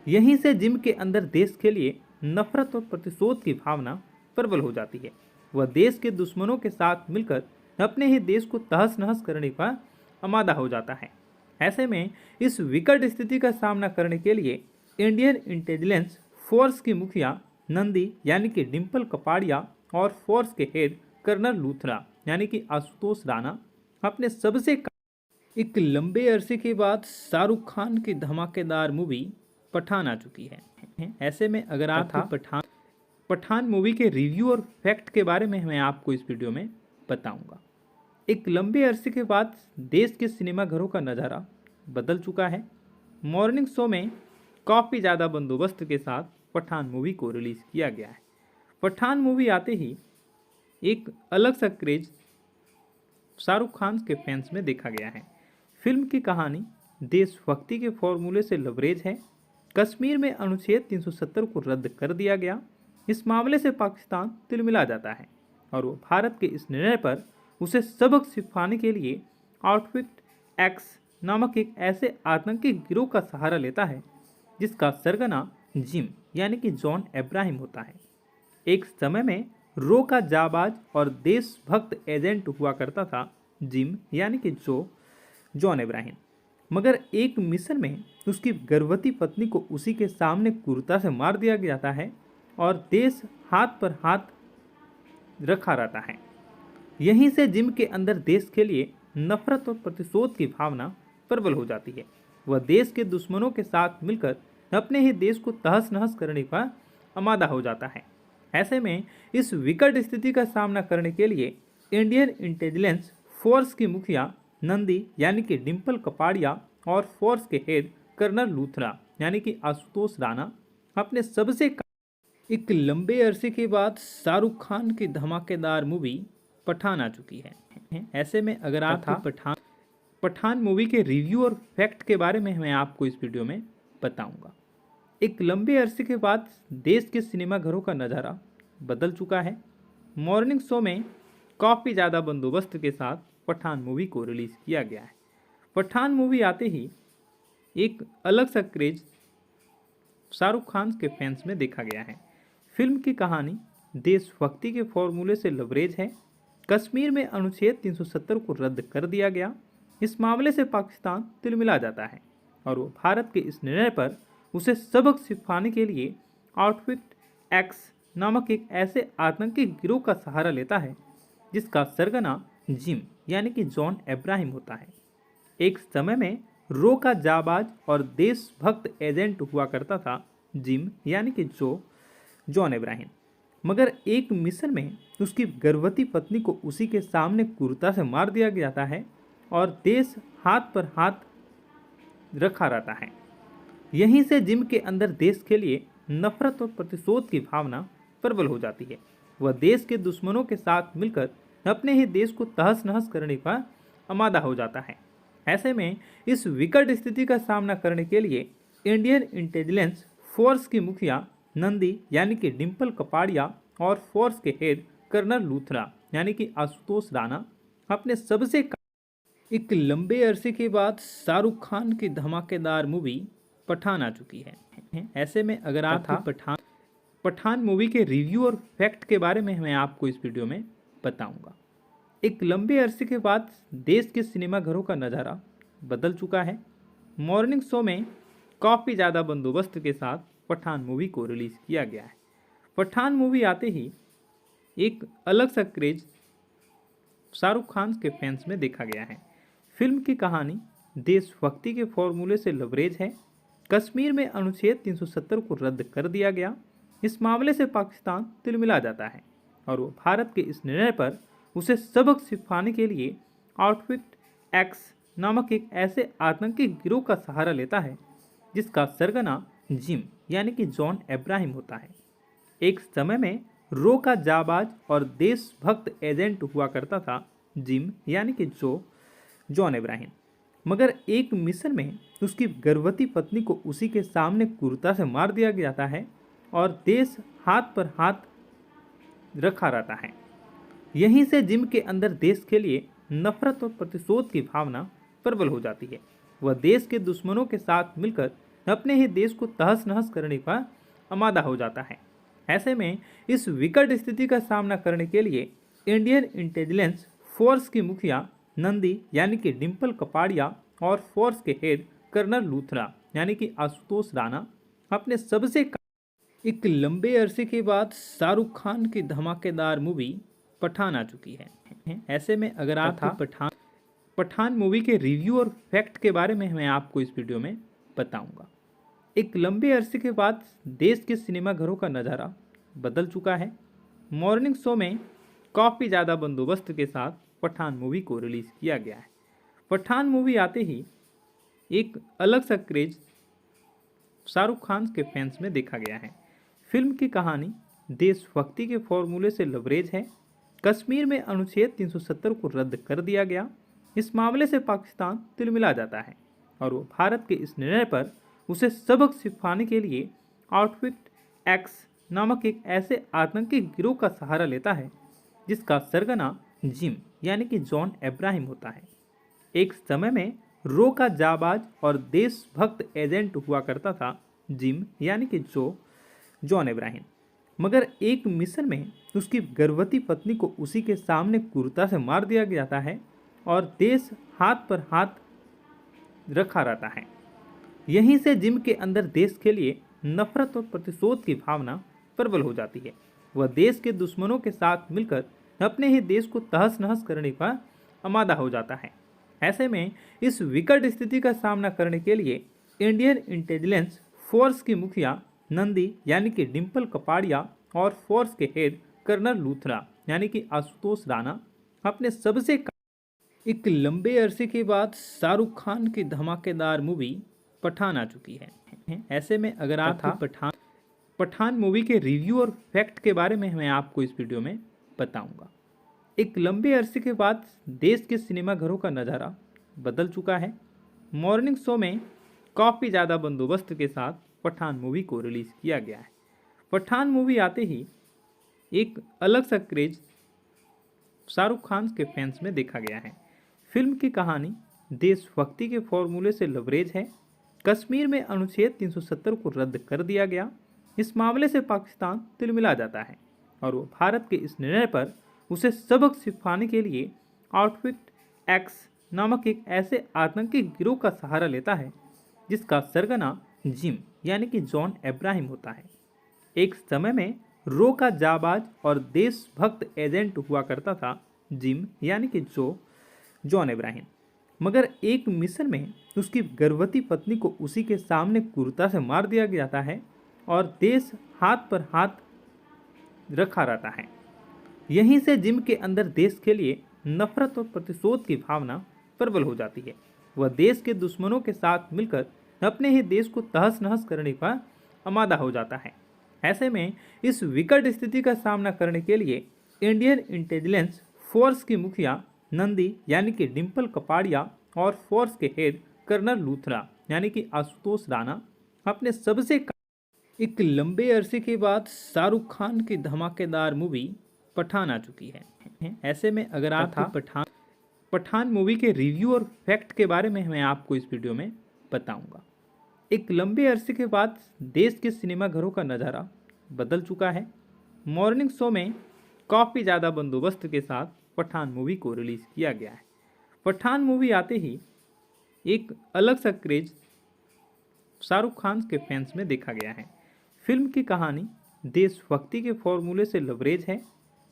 यहीं से जिम के अंदर देश के लिए नफरत और प्रतिशोध की भावना प्रबल हो जाती है। वह देश के दुश्मनों के साथ मिलकर अपने ही देश को तहस नहस करने का आमादा हो जाता है। ऐसे में इस विकट स्थिति का सामना करने के लिए इंडियन इंटेलिजेंस फोर्स की मुखिया नंदी यानी कि डिम्पल कपाड़िया और फोर्स के हेड कर्नल लूथरा यानी कि आशुतोष राणा अपने एक लंबे अरसे के बाद शाहरुख खान की धमाकेदार मूवी पठान आ चुकी है। ऐसे में अगर आपको पठान मूवी के रिव्यू और फैक्ट के बारे में मैं आपको इस वीडियो में बताऊंगा। एक लंबे अरसे के बाद देश के सिनेमाघरों का नज़ारा बदल चुका है। मॉर्निंग शो में काफ़ी ज़्यादा बंदोबस्त के साथ पठान मूवी को रिलीज़ किया गया है। पठान मूवी आते ही एक अलग सा क्रेज शाहरुख खान के फैंस में देखा गया है। फिल्म की कहानी देशभक्ति के फॉर्मूले से लबरेज है। कश्मीर में अनुच्छेद 370 को रद्द कर दिया गया। इस मामले से पाकिस्तान तिलमिला जाता है और वो भारत के इस निर्णय पर उसे सबक सिखाने के लिए आउटफिट एक्स नामक एक ऐसे आतंकी गिरोह का सहारा लेता है जिसका सरगना जिम यानी कि जॉन इब्राहिम होता है। एक समय में रो का जाबाज और देशभक्त एजेंट हुआ करता था जिम यानी कि जॉन इब्राहिम, मगर एक मिशन में उसकी गर्भवती पत्नी को उसी के सामने क्रूरता से मार दिया जाता है और देश हाथ पर हाथ रखा रहता है। यहीं से जिम के अंदर देश के लिए नफरत और प्रतिशोध की भावना प्रबल हो जाती है। वह देश के दुश्मनों के साथ मिलकर अपने ही देश को तहस नहस करने का आमादा हो जाता है। ऐसे में इस विकट स्थिति का सामना करने के लिए इंडियन इंटेलिजेंस फोर्स की मुखिया नंदी यानी कि डिम्पल कपाड़िया और फोर्स के हेड कर्नल लूथरा यानी कि आशुतोष राणा अपने एक लंबे अरसे के बाद शाहरुख खान की धमाकेदार मूवी पठान आ चुकी है। ऐसे में अगर आप पठान मूवी के रिव्यू और फैक्ट के बारे में मैं आपको इस वीडियो में बताऊंगा। एक लंबे अरसे के बाद देश के सिनेमाघरों का नज़ारा बदल चुका है। मॉर्निंग शो में काफ़ी ज़्यादा बंदोबस्त के साथ पठान मूवी को रिलीज़ किया गया है। पठान मूवी आते ही एक अलग सा क्रेज शाहरुख खान के फैंस में देखा गया है। फिल्म की कहानी देशभक्ति के फॉर्मूले से लबरेज है। कश्मीर में अनुच्छेद 370 को रद्द कर दिया गया। इस मामले से पाकिस्तान तिलमिला जाता है और वो भारत के इस निर्णय पर उसे सबक सिखाने के लिए आउटफिट एक्स नामक एक ऐसे आतंकी गिरोह का सहारा लेता है जिसका सरगना जिम यानी कि जॉन अब्राहम होता है। एक समय में रो का जाबाज और देशभक्त एजेंट हुआ करता था जिम यानी कि जॉन अब्राहम, मगर एक मिशन में उसकी गर्भवती पत्नी को उसी के सामने क्रूरता से मार दिया जाता है और देश हाथ पर हाथ रखा रहता है। यहीं से जिम के अंदर देश के लिए नफरत और प्रतिशोध की भावना प्रबल हो जाती है। वह देश के दुश्मनों के साथ मिलकर अपने ही देश को तहस नहस करने का आमादा हो जाता है। ऐसे में इस विकट स्थिति का सामना करने के लिए इंडियन इंटेलिजेंस फोर्स की मुखिया नंदी यानी कि डिम्पल कपाड़िया और फोर्स के हेड कर्नल लूथरा यानी कि आशुतोष राणा अपने एक लंबे अरसे के बाद शाहरुख खान की धमाकेदार मूवी पठान आ चुकी है। ऐसे में अगर आप पठान मूवी के रिव्यू और फैक्ट के बारे में मैं आपको इस वीडियो में बताऊंगा। एक लंबे अरसे के बाद देश के सिनेमाघरों का नज़ारा बदल चुका है। मॉर्निंग शो में काफ़ी ज़्यादा बंदोबस्त के साथ पठान मूवी को रिलीज़ किया गया है। पठान मूवी आते ही एक अलग सा क्रेज शाहरुख खान के फैंस में देखा गया है। फिल्म की कहानी देशभक्ति के फॉर्मूले से लबरेज है। कश्मीर में अनुच्छेद 370 को रद्द कर दिया गया। इस मामले से पाकिस्तान तिलमिला जाता है और वो भारत के इस निर्णय पर उसे सबक सिखाने के लिए आउटफिट एक्स नामक एक ऐसे आतंकी गिरोह का सहारा लेता है जिसका सरगना जिम यानी कि जॉन अब्राहम होता है। एक समय में रो का जाबाज और देशभक्त एजेंट हुआ करता था जिम यानी कि जॉन अब्राहम, मगर एक मिशन में उसकी गर्भवती पत्नी को उसी के सामने क्रूरता से मार दिया जाता है और देश हाथ पर हाथ रखा रहता है। यहीं से जिम के अंदर देश के लिए नफरत और प्रतिशोध की भावना प्रबल हो जाती है। वह देश के दुश्मनों के साथ मिलकर अपने ही देश को तहस नहस करने का आमादा हो जाता है। ऐसे में इस विकट स्थिति का सामना करने के लिए इंडियन इंटेलिजेंस फोर्स की मुखिया नंदी यानी कि डिम्पल कपाड़िया और फोर्स के हेड कर्नल लूथरा यानी कि आशुतोष राणा अपने एक लंबे अरसे के बाद शाहरुख खान की धमाकेदार मूवी पठान आ चुकी है। ऐसे में अगर आप पठान मूवी के रिव्यू और फैक्ट के बारे में मैं आपको इस वीडियो में बताऊंगा। एक लंबे अरसे के बाद देश के सिनेमाघरों का नज़ारा बदल चुका है। मॉर्निंग शो में काफ़ी ज़्यादा बंदोबस्त के साथ पठान मूवी को रिलीज़ किया गया है। पठान मूवी आते ही एक अलग सा क्रेज शाहरुख खान के फैंस में देखा गया है। फिल्म की कहानी देशभक्ति के फॉर्मूले से लबरेज है। कश्मीर में अनुच्छेद 370 को रद्द कर दिया गया। इस मामले से पाकिस्तान तिलमिला जाता है और वो भारत के इस निर्णय पर उसे सबक सिखाने के लिए आउटफिट एक्स नामक एक ऐसे आतंकी गिरोह का सहारा लेता है जिसका सरगना जिम यानी कि जॉन अब्राहम होता है। एक समय में रो का जाबाज और देशभक्त एजेंट हुआ करता था जिम यानी कि जॉन अब्राहम, मगर एक मिशन में उसकी गर्भवती पत्नी को उसी के सामने क्रूरता से मार दिया जाता है और देश हाथ पर हाथ रखा रहता है। यहीं से जिम के अंदर देश के लिए नफरत और प्रतिशोध की भावना प्रबल हो जाती है। वह देश के दुश्मनों के साथ मिलकर अपने ही देश को तहस नहस करने का आमादा हो जाता है। ऐसे में इस विकट स्थिति का सामना करने के लिए इंडियन इंटेलिजेंस फोर्स की मुखिया नंदी यानी कि डिम्पल कपाड़िया और फोर्स के हेड कर्नल लूथरा यानी कि आशुतोष राणा अपने एक लंबे अरसे के बाद शाहरुख खान की धमाकेदार मूवी पठान आ चुकी है। ऐसे में अगर आपको पठान मूवी के रिव्यू और फैक्ट के बारे में मैं आपको इस वीडियो में बताऊंगा। एक लंबे अरसे के बाद देश के सिनेमाघरों का नज़ारा बदल चुका है। मॉर्निंग शो में काफ़ी ज़्यादा बंदोबस्त के साथ पठान मूवी को रिलीज़ किया गया है। पठान मूवी आते ही एक अलग सा क्रेज शाहरुख खान के फैंस में देखा गया है। फिल्म की कहानी देशभक्ति के फॉर्मूले से लबरेज है। कश्मीर में अनुच्छेद 370 को रद्द कर दिया गया। इस मामले से पाकिस्तान तिलमिला जाता है और वो भारत के इस निर्णय पर उसे सबक सिखाने के लिए आउटफिट एक्स नामक एक ऐसे आतंकी गिरोह का सहारा लेता है जिसका सरगना जिम यानी कि जॉन अब्राहम होता है। एक समय में रो का जाबाज और देशभक्त एजेंट हुआ करता था जिम यानी कि जॉन अब्राहम, मगर एक मिशन में उसकी गर्भवती पत्नी को उसी के सामने क्रूरता से मार दिया जाता है और देश हाथ पर हाथ रखा रहता है। यहीं से जिम के अंदर देश के लिए नफरत और प्रतिशोध की भावना प्रबल हो जाती है। वह देश के दुश्मनों के साथ मिलकर अपने ही देश को तहस नहस करने का आमादा हो जाता है। ऐसे में इस विकट स्थिति का सामना करने के लिए इंडियन इंटेलिजेंस फोर्स की मुखिया नंदी यानी कि डिम्पल कपाड़िया और फोर्स के हेड कर्नल लूथरा यानी कि आशुतोष राणा अपने सबसे एक लंबे अरसे के बाद शाहरुख खान की धमाकेदार मूवी पठान आ चुकी है। ऐसे में अगर आपको पठान मूवी के रिव्यू और फैक्ट के बारे में मैं आपको इस वीडियो में बताऊंगा। एक लंबे अरसे के बाद देश के सिनेमाघरों का नज़ारा बदल चुका है। मॉर्निंग शो में काफ़ी ज़्यादा बंदोबस्त के साथ पठान मूवी को रिलीज़ किया गया है। पठान मूवी आते ही एक अलग सा क्रेज शाहरुख खान के फैंस में देखा गया है। फिल्म की कहानी देशभक्ति के फॉर्मूले से लबरेज है।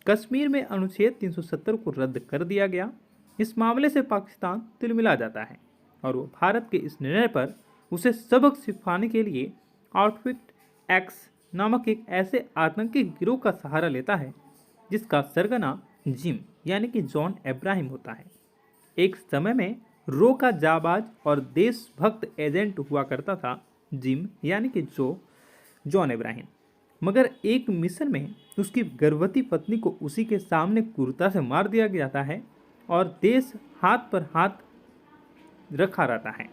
कश्मीर में अनुच्छेद 370 को रद्द कर दिया गया। इस मामले से पाकिस्तान तिलमिला जाता है और वो भारत के इस निर्णय पर उसे सबक सिखाने के लिए आउटफिट एक्स नामक एक ऐसे आतंकी गिरोह का सहारा लेता है जिसका सरगना जिम यानी कि जॉन अब्राहम होता है। एक समय में रो का जाबाज और देशभक्त एजेंट हुआ करता था जिम यानी कि जॉन अब्राहम, मगर एक मिशन में उसकी गर्भवती पत्नी को उसी के सामने क्रूरता से मार दिया जाता है और देश हाथ पर हाथ रखा रहता है।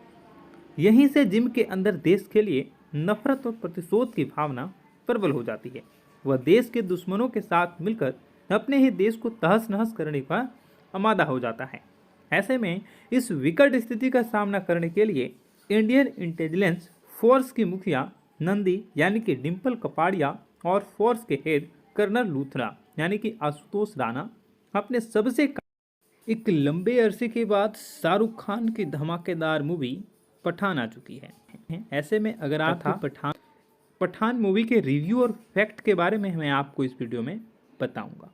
यहीं से जिम के अंदर देश के लिए नफरत और प्रतिशोध की भावना प्रबल हो जाती है। वह देश के दुश्मनों के साथ मिलकर अपने ही देश को तहस नहस करने का आमादा हो जाता है। ऐसे में इस विकट स्थिति का सामना करने के लिए इंडियन इंटेलिजेंस फोर्स की मुखिया नंदी यानी कि डिम्पल कपाड़िया और फोर्स के हेड कर्नल लूथरा यानी कि आशुतोष राणा अपने सबसे एक लंबे अरसे के बाद शाहरुख खान की धमाकेदार मूवी पठान आ चुकी है। ऐसे में अगर आपको पठान मूवी के रिव्यू और फैक्ट के बारे में मैं आपको इस वीडियो में बताऊंगा।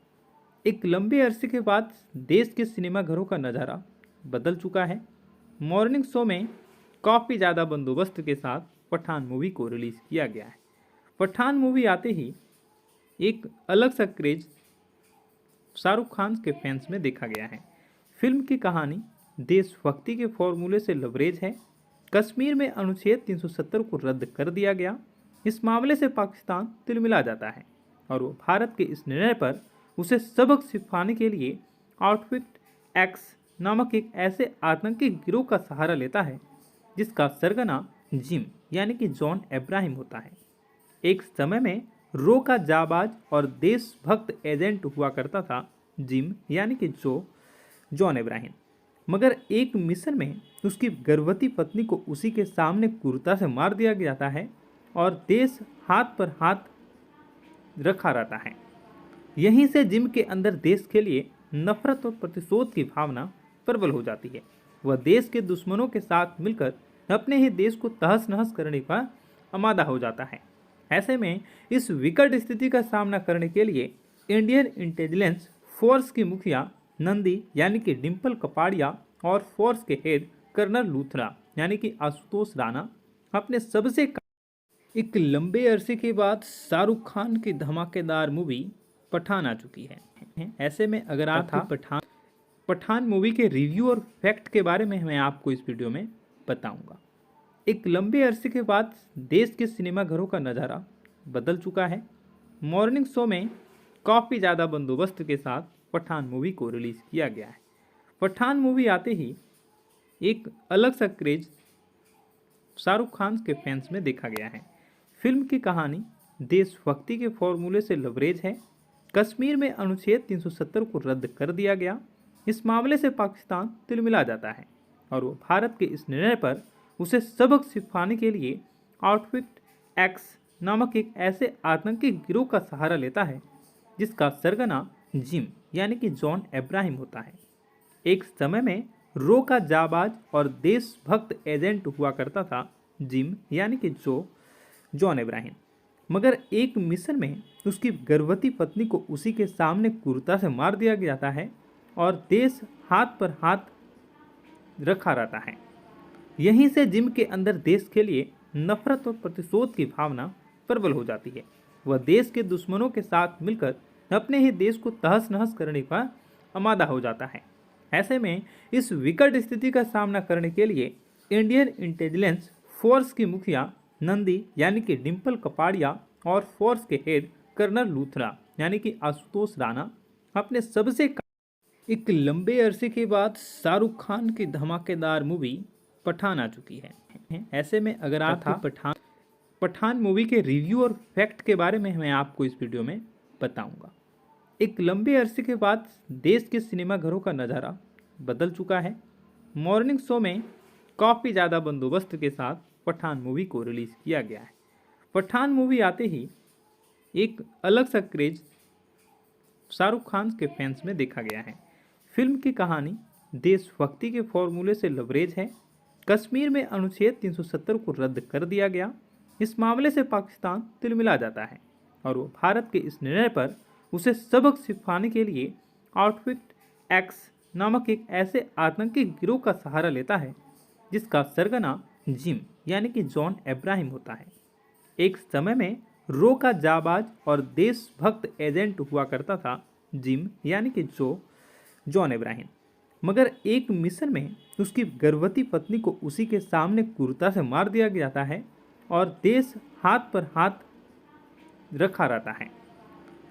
एक लंबे अरसे के बाद देश के सिनेमाघरों का नज़ारा बदल चुका है। मॉर्निंग शो में काफ़ी ज़्यादा बंदोबस्त के साथ पठान मूवी को रिलीज़ किया गया है। पठान मूवी आते ही एक अलग सा क्रेज शाहरुख खान के फैंस में देखा गया है। फिल्म की कहानी देशभक्ति के फॉर्मूले से लबरेज है। कश्मीर में अनुच्छेद 370 को रद्द कर दिया गया। इस मामले से पाकिस्तान तिलमिला जाता है और वो भारत के इस निर्णय पर उसे सबक सिखाने के लिए आउटफिट एक्स नामक एक ऐसे आतंकी गिरोह का सहारा लेता है जिसका सरगना जिम यानी कि जॉन अब्राहम होता है। एक समय में रो का जाबाज और देशभक्त एजेंट हुआ करता था जिम यानी कि जॉन अब्राहम, मगर एक मिशन में उसकी गर्भवती पत्नी को उसी के सामने क्रूरता से मार दिया जाता है और देश हाथ पर हाथ रखा रहता है। यहीं से जिम के अंदर देश के लिए नफरत और प्रतिशोध की भावना प्रबल हो जाती है। वह देश के दुश्मनों के साथ मिलकर अपने ही देश को तहस नहस करने का आमादा हो जाता है। ऐसे में इस विकट स्थिति का सामना करने के लिए इंडियन इंटेलिजेंस फोर्स की मुखिया नंदी यानी कि डिम्पल कपाड़िया और फोर्स के हेड कर्नल लूथरा यानी कि आशुतोष राणा अपने सबसे एक लंबे अरसे के बाद शाहरुख खान की धमाकेदार मूवी पठान आ चुकी है। ऐसे में अगर आपको पठान मूवी के रिव्यू और फैक्ट के बारे में मैं आपको इस वीडियो में बताऊंगा। एक लंबे अरसे के बाद देश के सिनेमाघरों का नज़ारा बदल चुका है। मॉर्निंग शो में काफ़ी ज़्यादा बंदोबस्त के साथ पठान मूवी को रिलीज़ किया गया है। पठान मूवी आते ही एक अलग सा क्रेज शाहरुख खान के फैंस में देखा गया है। फिल्म की कहानी देशभक्ति के फॉर्मूले से लबरेज है। कश्मीर में अनुच्छेद 370 को रद्द कर दिया गया। इस मामले से पाकिस्तान तिलमिला जाता है और वो भारत के इस निर्णय पर उसे सबक सिखाने के लिए आउटफिट एक्स नामक एक ऐसे आतंकी गिरोह का सहारा लेता है जिसका सरगना जिम यानी कि जॉन अब्राहम होता है। एक समय में रो का जाबाज और देशभक्त एजेंट हुआ करता था जिम यानी कि जॉन अब्राहम, मगर एक मिशन में उसकी गर्भवती पत्नी को उसी के सामने क्रूरता से मार दिया जाता है और देश हाथ पर हाथ रखा रहता है। यहीं से जिम के अंदर देश के लिए नफरत और प्रतिशोध की भावना प्रबल हो जाती है। वह देश के दुश्मनों के साथ मिलकर अपने ही देश को तहस नहस करने का आमादा हो जाता है। ऐसे में इस विकट स्थिति का सामना करने के लिए इंडियन इंटेलिजेंस फोर्स की मुखिया नंदी यानी कि डिम्पल कपाड़िया और फोर्स के हेड कर्नल लूथरा यानी कि आशुतोष राणा अपने सबसे एक लंबे अरसे के बाद शाहरुख खान की धमाकेदार मूवी पठान आ चुकी है। ऐसे में अगर आप पठान मूवी के रिव्यू और फैक्ट के बारे में मैं आपको इस वीडियो में बताऊंगा। एक लंबे अरसे के बाद देश के सिनेमाघरों का नज़ारा बदल चुका है। मॉर्निंग शो में काफ़ी ज़्यादा बंदोबस्त के साथ पठान मूवी को रिलीज़ किया गया है। पठान मूवी आते ही एक अलग सा क्रेज शाहरुख खान के फैंस में देखा गया है। फिल्म की कहानी देशभक्ति के फॉर्मूले से लबरेज है। कश्मीर में अनुच्छेद 370 को रद्द कर दिया गया। इस मामले से पाकिस्तान तिलमिला जाता है और वो भारत के इस निर्णय पर उसे सबक सिखाने के लिए आउटफिट एक्स नामक एक ऐसे आतंकी गिरोह का सहारा लेता है जिसका सरगना जिम यानी कि जॉन अब्राहम होता है। एक समय में रो का जाबाज और देशभक्त एजेंट हुआ करता था जिम यानी कि जॉन अब्राहम, मगर एक मिशन में उसकी गर्भवती पत्नी को उसी के सामने क्रूरता से मार दिया जाता है और देश हाथ पर हाथ रखा रहता है।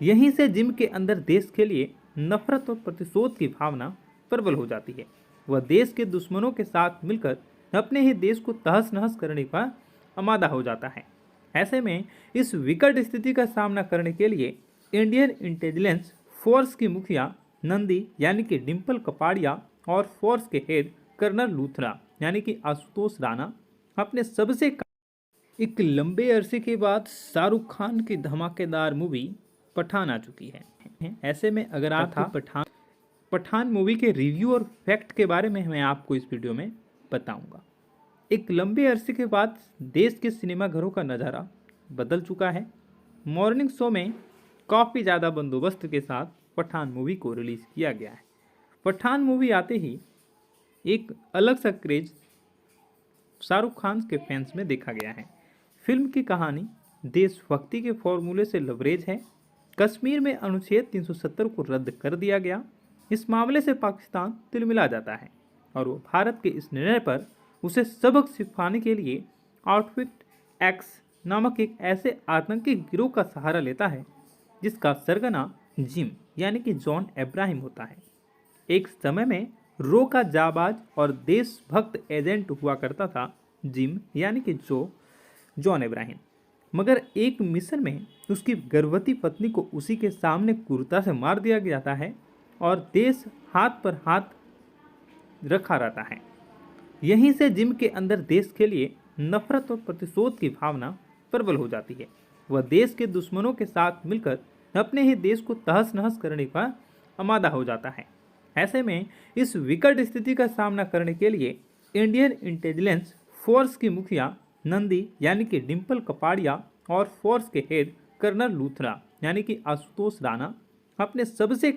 यहीं से जिम के अंदर देश के लिए नफरत और प्रतिशोध की भावना प्रबल हो जाती है। वह देश के दुश्मनों के साथ मिलकर अपने ही देश को तहस नहस करने का आमादा हो जाता है। ऐसे में इस विकट स्थिति का सामना करने के लिए इंडियन इंटेलिजेंस फोर्स की मुखिया नंदी यानी कि डिम्पल कपाड़िया और फोर्स के हेड कर्नल लूथरा यानी कि आशुतोष राणा अपने सबसे एक लंबे अरसे के बाद शाहरुख खान की धमाकेदार मूवी पठान आ चुकी है। ऐसे में अगर आप पठान मूवी के रिव्यू और फैक्ट के बारे में मैं आपको इस वीडियो में बताऊंगा। एक लंबे अरसे के बाद देश के सिनेमाघरों का नज़ारा बदल चुका है। मॉर्निंग शो में काफ़ी ज़्यादा बंदोबस्त के साथ पठान मूवी को रिलीज़ किया गया है। पठान मूवी आते ही एक अलग सा क्रेज शाहरुख खान के फैंस में देखा गया है। फिल्म की कहानी देशभक्ति के फॉर्मूले से लबरेज है। कश्मीर में अनुच्छेद 370 को रद्द कर दिया गया। इस मामले से पाकिस्तान तिलमिला जाता है और वो भारत के इस निर्णय पर उसे सबक सिखाने के लिए आउटफिट एक्स नामक एक ऐसे आतंकी गिरोह का सहारा लेता है जिसका सरगना जिम यानी कि जॉन अब्राहम होता है। एक समय में रो का जाबाज और देशभक्त एजेंट हुआ करता था जिम यानी कि जॉन अब्राहम, मगर एक मिशन में उसकी गर्भवती पत्नी को उसी के सामने क्रूरता से मार दिया जाता है और देश हाथ पर हाथ रखा रहता है। यहीं से जिम के अंदर देश के लिए नफरत और प्रतिशोध की भावना प्रबल हो जाती है। वह देश के दुश्मनों के साथ मिलकर अपने ही देश को तहस नहस करने का आमादा हो जाता है। ऐसे में इस विकट स्थिति का सामना करने के लिए इंडियन इंटेलिजेंस फोर्स की मुखिया नंदी यानी कि डिम्पल कपाड़िया और फोर्स के हेड कर्नल लूथरा यानी कि आशुतोष राणा अपने सबसे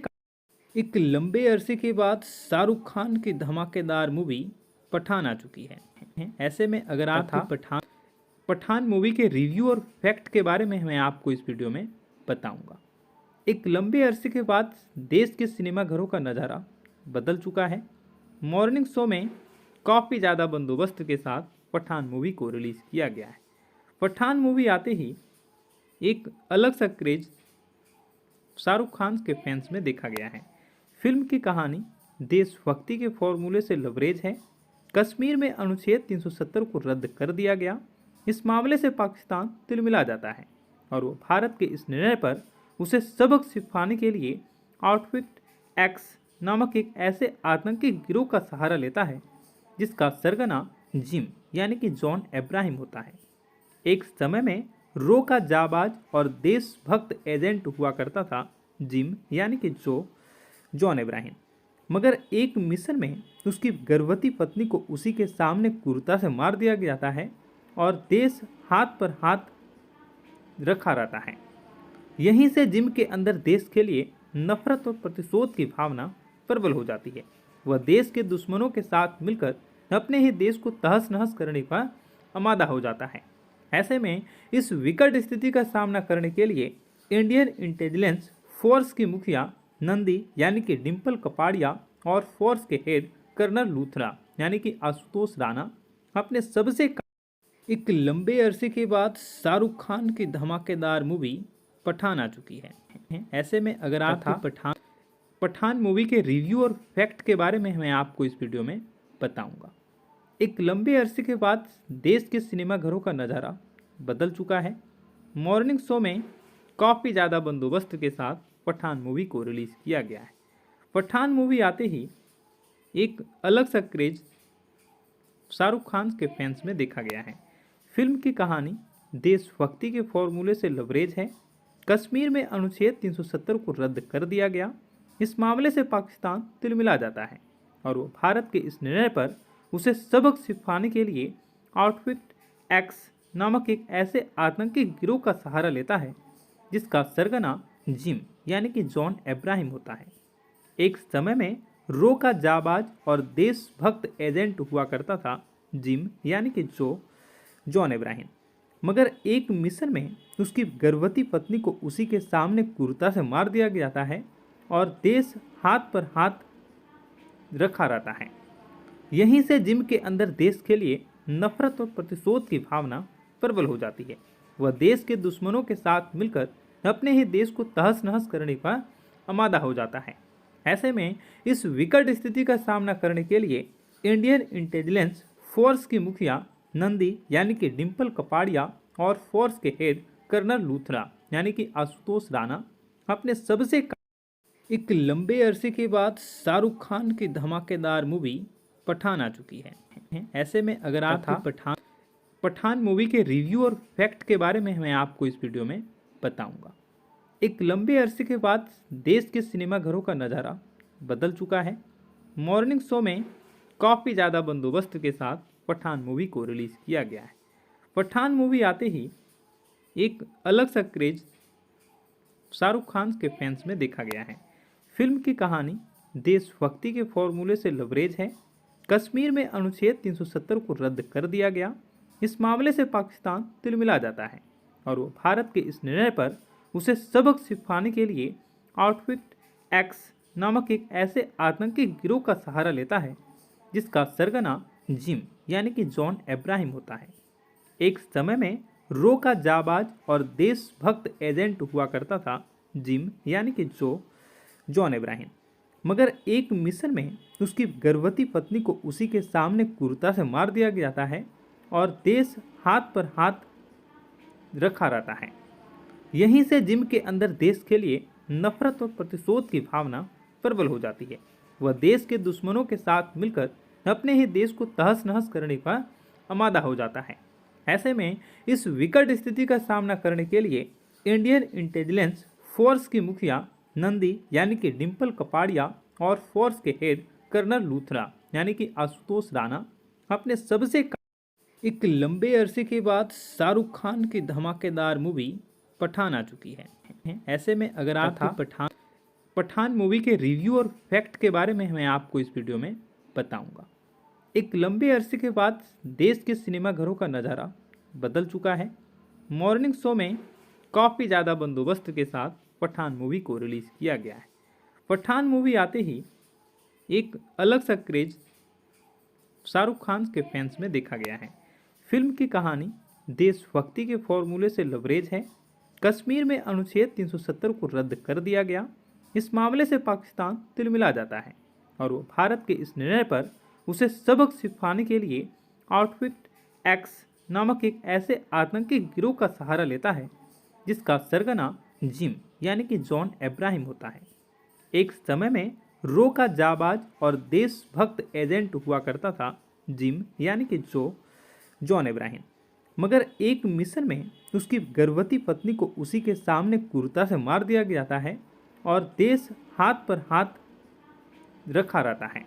एक लंबे अरसे के बाद शाहरुख खान की धमाकेदार मूवी पठान आ चुकी है। ऐसे में अगर आप पठान मूवी के रिव्यू और फैक्ट के बारे में मैं आपको इस वीडियो में बताऊंगा। एक लंबे अरसे के बाद देश के सिनेमाघरों का नज़ारा बदल चुका है। मॉर्निंग शो में काफ़ी ज़्यादा बंदोबस्त के साथ पठान मूवी को रिलीज़ किया गया है। पठान मूवी आते ही एक अलग सा क्रेज शाहरुख खान के फैंस में देखा गया है। फिल्म की कहानी देशभक्ति के फॉर्मूले से लबरेज है। कश्मीर में अनुच्छेद 370 को रद्द कर दिया गया। इस मामले से पाकिस्तान तिलमिला जाता है और वो भारत के इस निर्णय पर उसे सबक सिखाने के लिए आउटफिट एक्स नामक एक ऐसे आतंकी गिरोह का सहारा लेता है जिसका सरगना जिम यानी कि जॉन अब्राहम होता है। एक समय में रो का जाबाज और देशभक्त एजेंट हुआ करता था जिम यानी कि जॉन अब्राहम, मगर एक मिशन में उसकी गर्भवती पत्नी को उसी के सामने क्रूरता से मार दिया जाता है और देश हाथ पर हाथ रखा रहता है। यहीं से जिम के अंदर देश के लिए नफरत और प्रतिशोध की भावना प्रबल हो जाती है। वह देश के दुश्मनों के साथ मिलकर अपने ही देश को तहस नहस करने का आमादा हो जाता है। ऐसे में इस विकट स्थिति का सामना करने के लिए इंडियन इंटेलिजेंस फोर्स की मुखिया नंदी यानी कि डिम्पल कपाड़िया और फोर्स के हेड कर्नल लूथरा यानी कि आशुतोष राणा अपने सबसे एक लंबे अरसे के बाद शाहरुख खान की धमाकेदार मूवी पठान आ चुकी है। ऐसे में अगर आप पठान मूवी के रिव्यू और फैक्ट के बारे में मैं आपको इस वीडियो में बताऊंगा। एक लंबे अरसे के बाद देश के सिनेमाघरों का नज़ारा बदल चुका है। मॉर्निंग शो में काफ़ी ज़्यादा बंदोबस्त के साथ पठान मूवी को रिलीज़ किया गया है। पठान मूवी आते ही एक अलग सा क्रेज शाहरुख खान के फैंस में देखा गया है। फिल्म की कहानी देशभक्ति के फॉर्मूले से लबरेज है। कश्मीर में अनुच्छेद 370 को रद्द कर दिया गया। इस मामले से पाकिस्तान तिलमिला जाता है और वो भारत के इस निर्णय पर उसे सबक सिखाने के लिए आउटफिट एक्स नामक एक ऐसे आतंकी गिरोह का सहारा लेता है जिसका सरगना जिम यानी कि जॉन अब्राहम होता है। एक समय में रो का जाबाज और देशभक्त एजेंट हुआ करता था जिम यानी कि जॉन अब्राहम, मगर एक मिशन में उसकी गर्भवती पत्नी को उसी के सामने क्रूरता से मार दिया जाता है और देश हाथ पर हाथ रखा रहता है। यहीं से जिम के अंदर देश के लिए नफरत और प्रतिशोध की भावना प्रबल हो जाती है। वह देश के दुश्मनों के साथ मिलकर अपने ही देश को तहस नहस करने का आमादा हो जाता है। ऐसे में इस विकट स्थिति का सामना करने के लिए इंडियन इंटेलिजेंस फोर्स की मुखिया नंदी यानी कि डिम्पल कपाड़िया और फोर्स के हेड कर्नल लूथरा यानी कि आशुतोष राणा अपने सबसे एक लंबे अरसे के बाद शाहरुख खान की धमाकेदार मूवी पठान आ चुकी है। ऐसे में अगर आप पठान मूवी के रिव्यू और फैक्ट के बारे में मैं आपको इस वीडियो में बताऊंगा। एक लंबे अरसे के बाद देश के सिनेमाघरों का नज़ारा बदल चुका है। मॉर्निंग शो में काफ़ी ज़्यादा बंदोबस्त के साथ पठान मूवी को रिलीज़ किया गया है। पठान मूवी आते ही एक अलग सा क्रेज शाहरुख खान के फैंस में देखा गया है। फिल्म की कहानी देशभक्ति के फॉर्मूले से लबरेज है। कश्मीर में अनुच्छेद 370 को रद्द कर दिया गया। इस मामले से पाकिस्तान तिलमिला जाता है और वो भारत के इस निर्णय पर उसे सबक सिखाने के लिए आउटफिट एक्स नामक एक ऐसे आतंकी गिरोह का सहारा लेता है जिसका सरगना जिम यानी कि जॉन अब्राहम होता है। एक समय में रो का जाबाज और देशभक्त एजेंट हुआ करता था जिम यानी कि जॉन अब्राहम, मगर एक मिशन में उसकी गर्भवती पत्नी को उसी के सामने क्रूरता से मार दिया जाता है और देश हाथ पर हाथ रखा रहता है। यहीं से जिम के अंदर देश के लिए नफरत और प्रतिशोध की भावना प्रबल हो जाती है। वह देश के दुश्मनों के साथ मिलकर अपने ही देश को तहस नहस करने का आमादा हो जाता है। ऐसे में इस विकट स्थिति का सामना करने के लिए इंडियन इंटेलिजेंस फोर्स की मुखिया नंदी यानी कि डिम्पल कपाड़िया और फोर्स के हेड कर्नल लूथरा यानी कि आशुतोष राणा अपने सबसे एक लंबे अरसे के बाद शाहरुख खान की धमाकेदार मूवी पठान आ चुकी है। ऐसे में अगर आप पठान मूवी के रिव्यू और फैक्ट के बारे में मैं आपको इस वीडियो में बताऊंगा। एक लंबे अरसे के बाद देश के सिनेमाघरों का नज़ारा बदल चुका है। मॉर्निंग शो में काफ़ी ज़्यादा बंदोबस्त के साथ पठान मूवी को रिलीज़ किया गया है। पठान मूवी आते ही एक अलग सा क्रेज शाहरुख खान के फैंस में देखा गया है। फिल्म की कहानी देशभक्ति के फॉर्मूले से लबरेज है। कश्मीर में अनुच्छेद 370 को रद्द कर दिया गया। इस मामले से पाकिस्तान तिलमिला जाता है और वो भारत के इस निर्णय पर उसे सबक सिखाने के लिए आउटफिट एक्स नामक एक ऐसे आतंकी गिरोह का सहारा लेता है जिसका सरगना जिम यानी कि जॉन इब्राहिम होता है। एक समय में रो का जाबाज और देशभक्त एजेंट हुआ करता था जिम यानी कि जॉन इब्राहिम, मगर एक मिशन में उसकी गर्भवती पत्नी को उसी के सामने क्रूरता से मार दिया जाता है और देश हाथ पर हाथ रखा रहता है।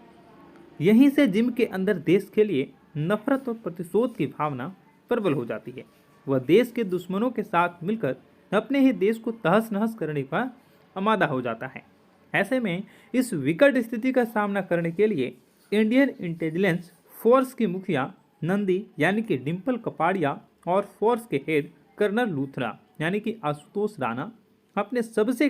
यहीं से जिम के अंदर देश के लिए नफरत और प्रतिशोध की भावना प्रबल हो जाती है। वह देश के दुश्मनों के साथ मिलकर अपने ही देश को तहस नहस करने का आमादा हो जाता है। ऐसे में इस विकट स्थिति का सामना करने के लिए इंडियन इंटेलिजेंस फोर्स की मुखिया नंदी यानी कि डिम्पल कपाड़िया और फोर्स के हेड कर्नल लूथरा यानी कि आशुतोष राणा अपने सबसे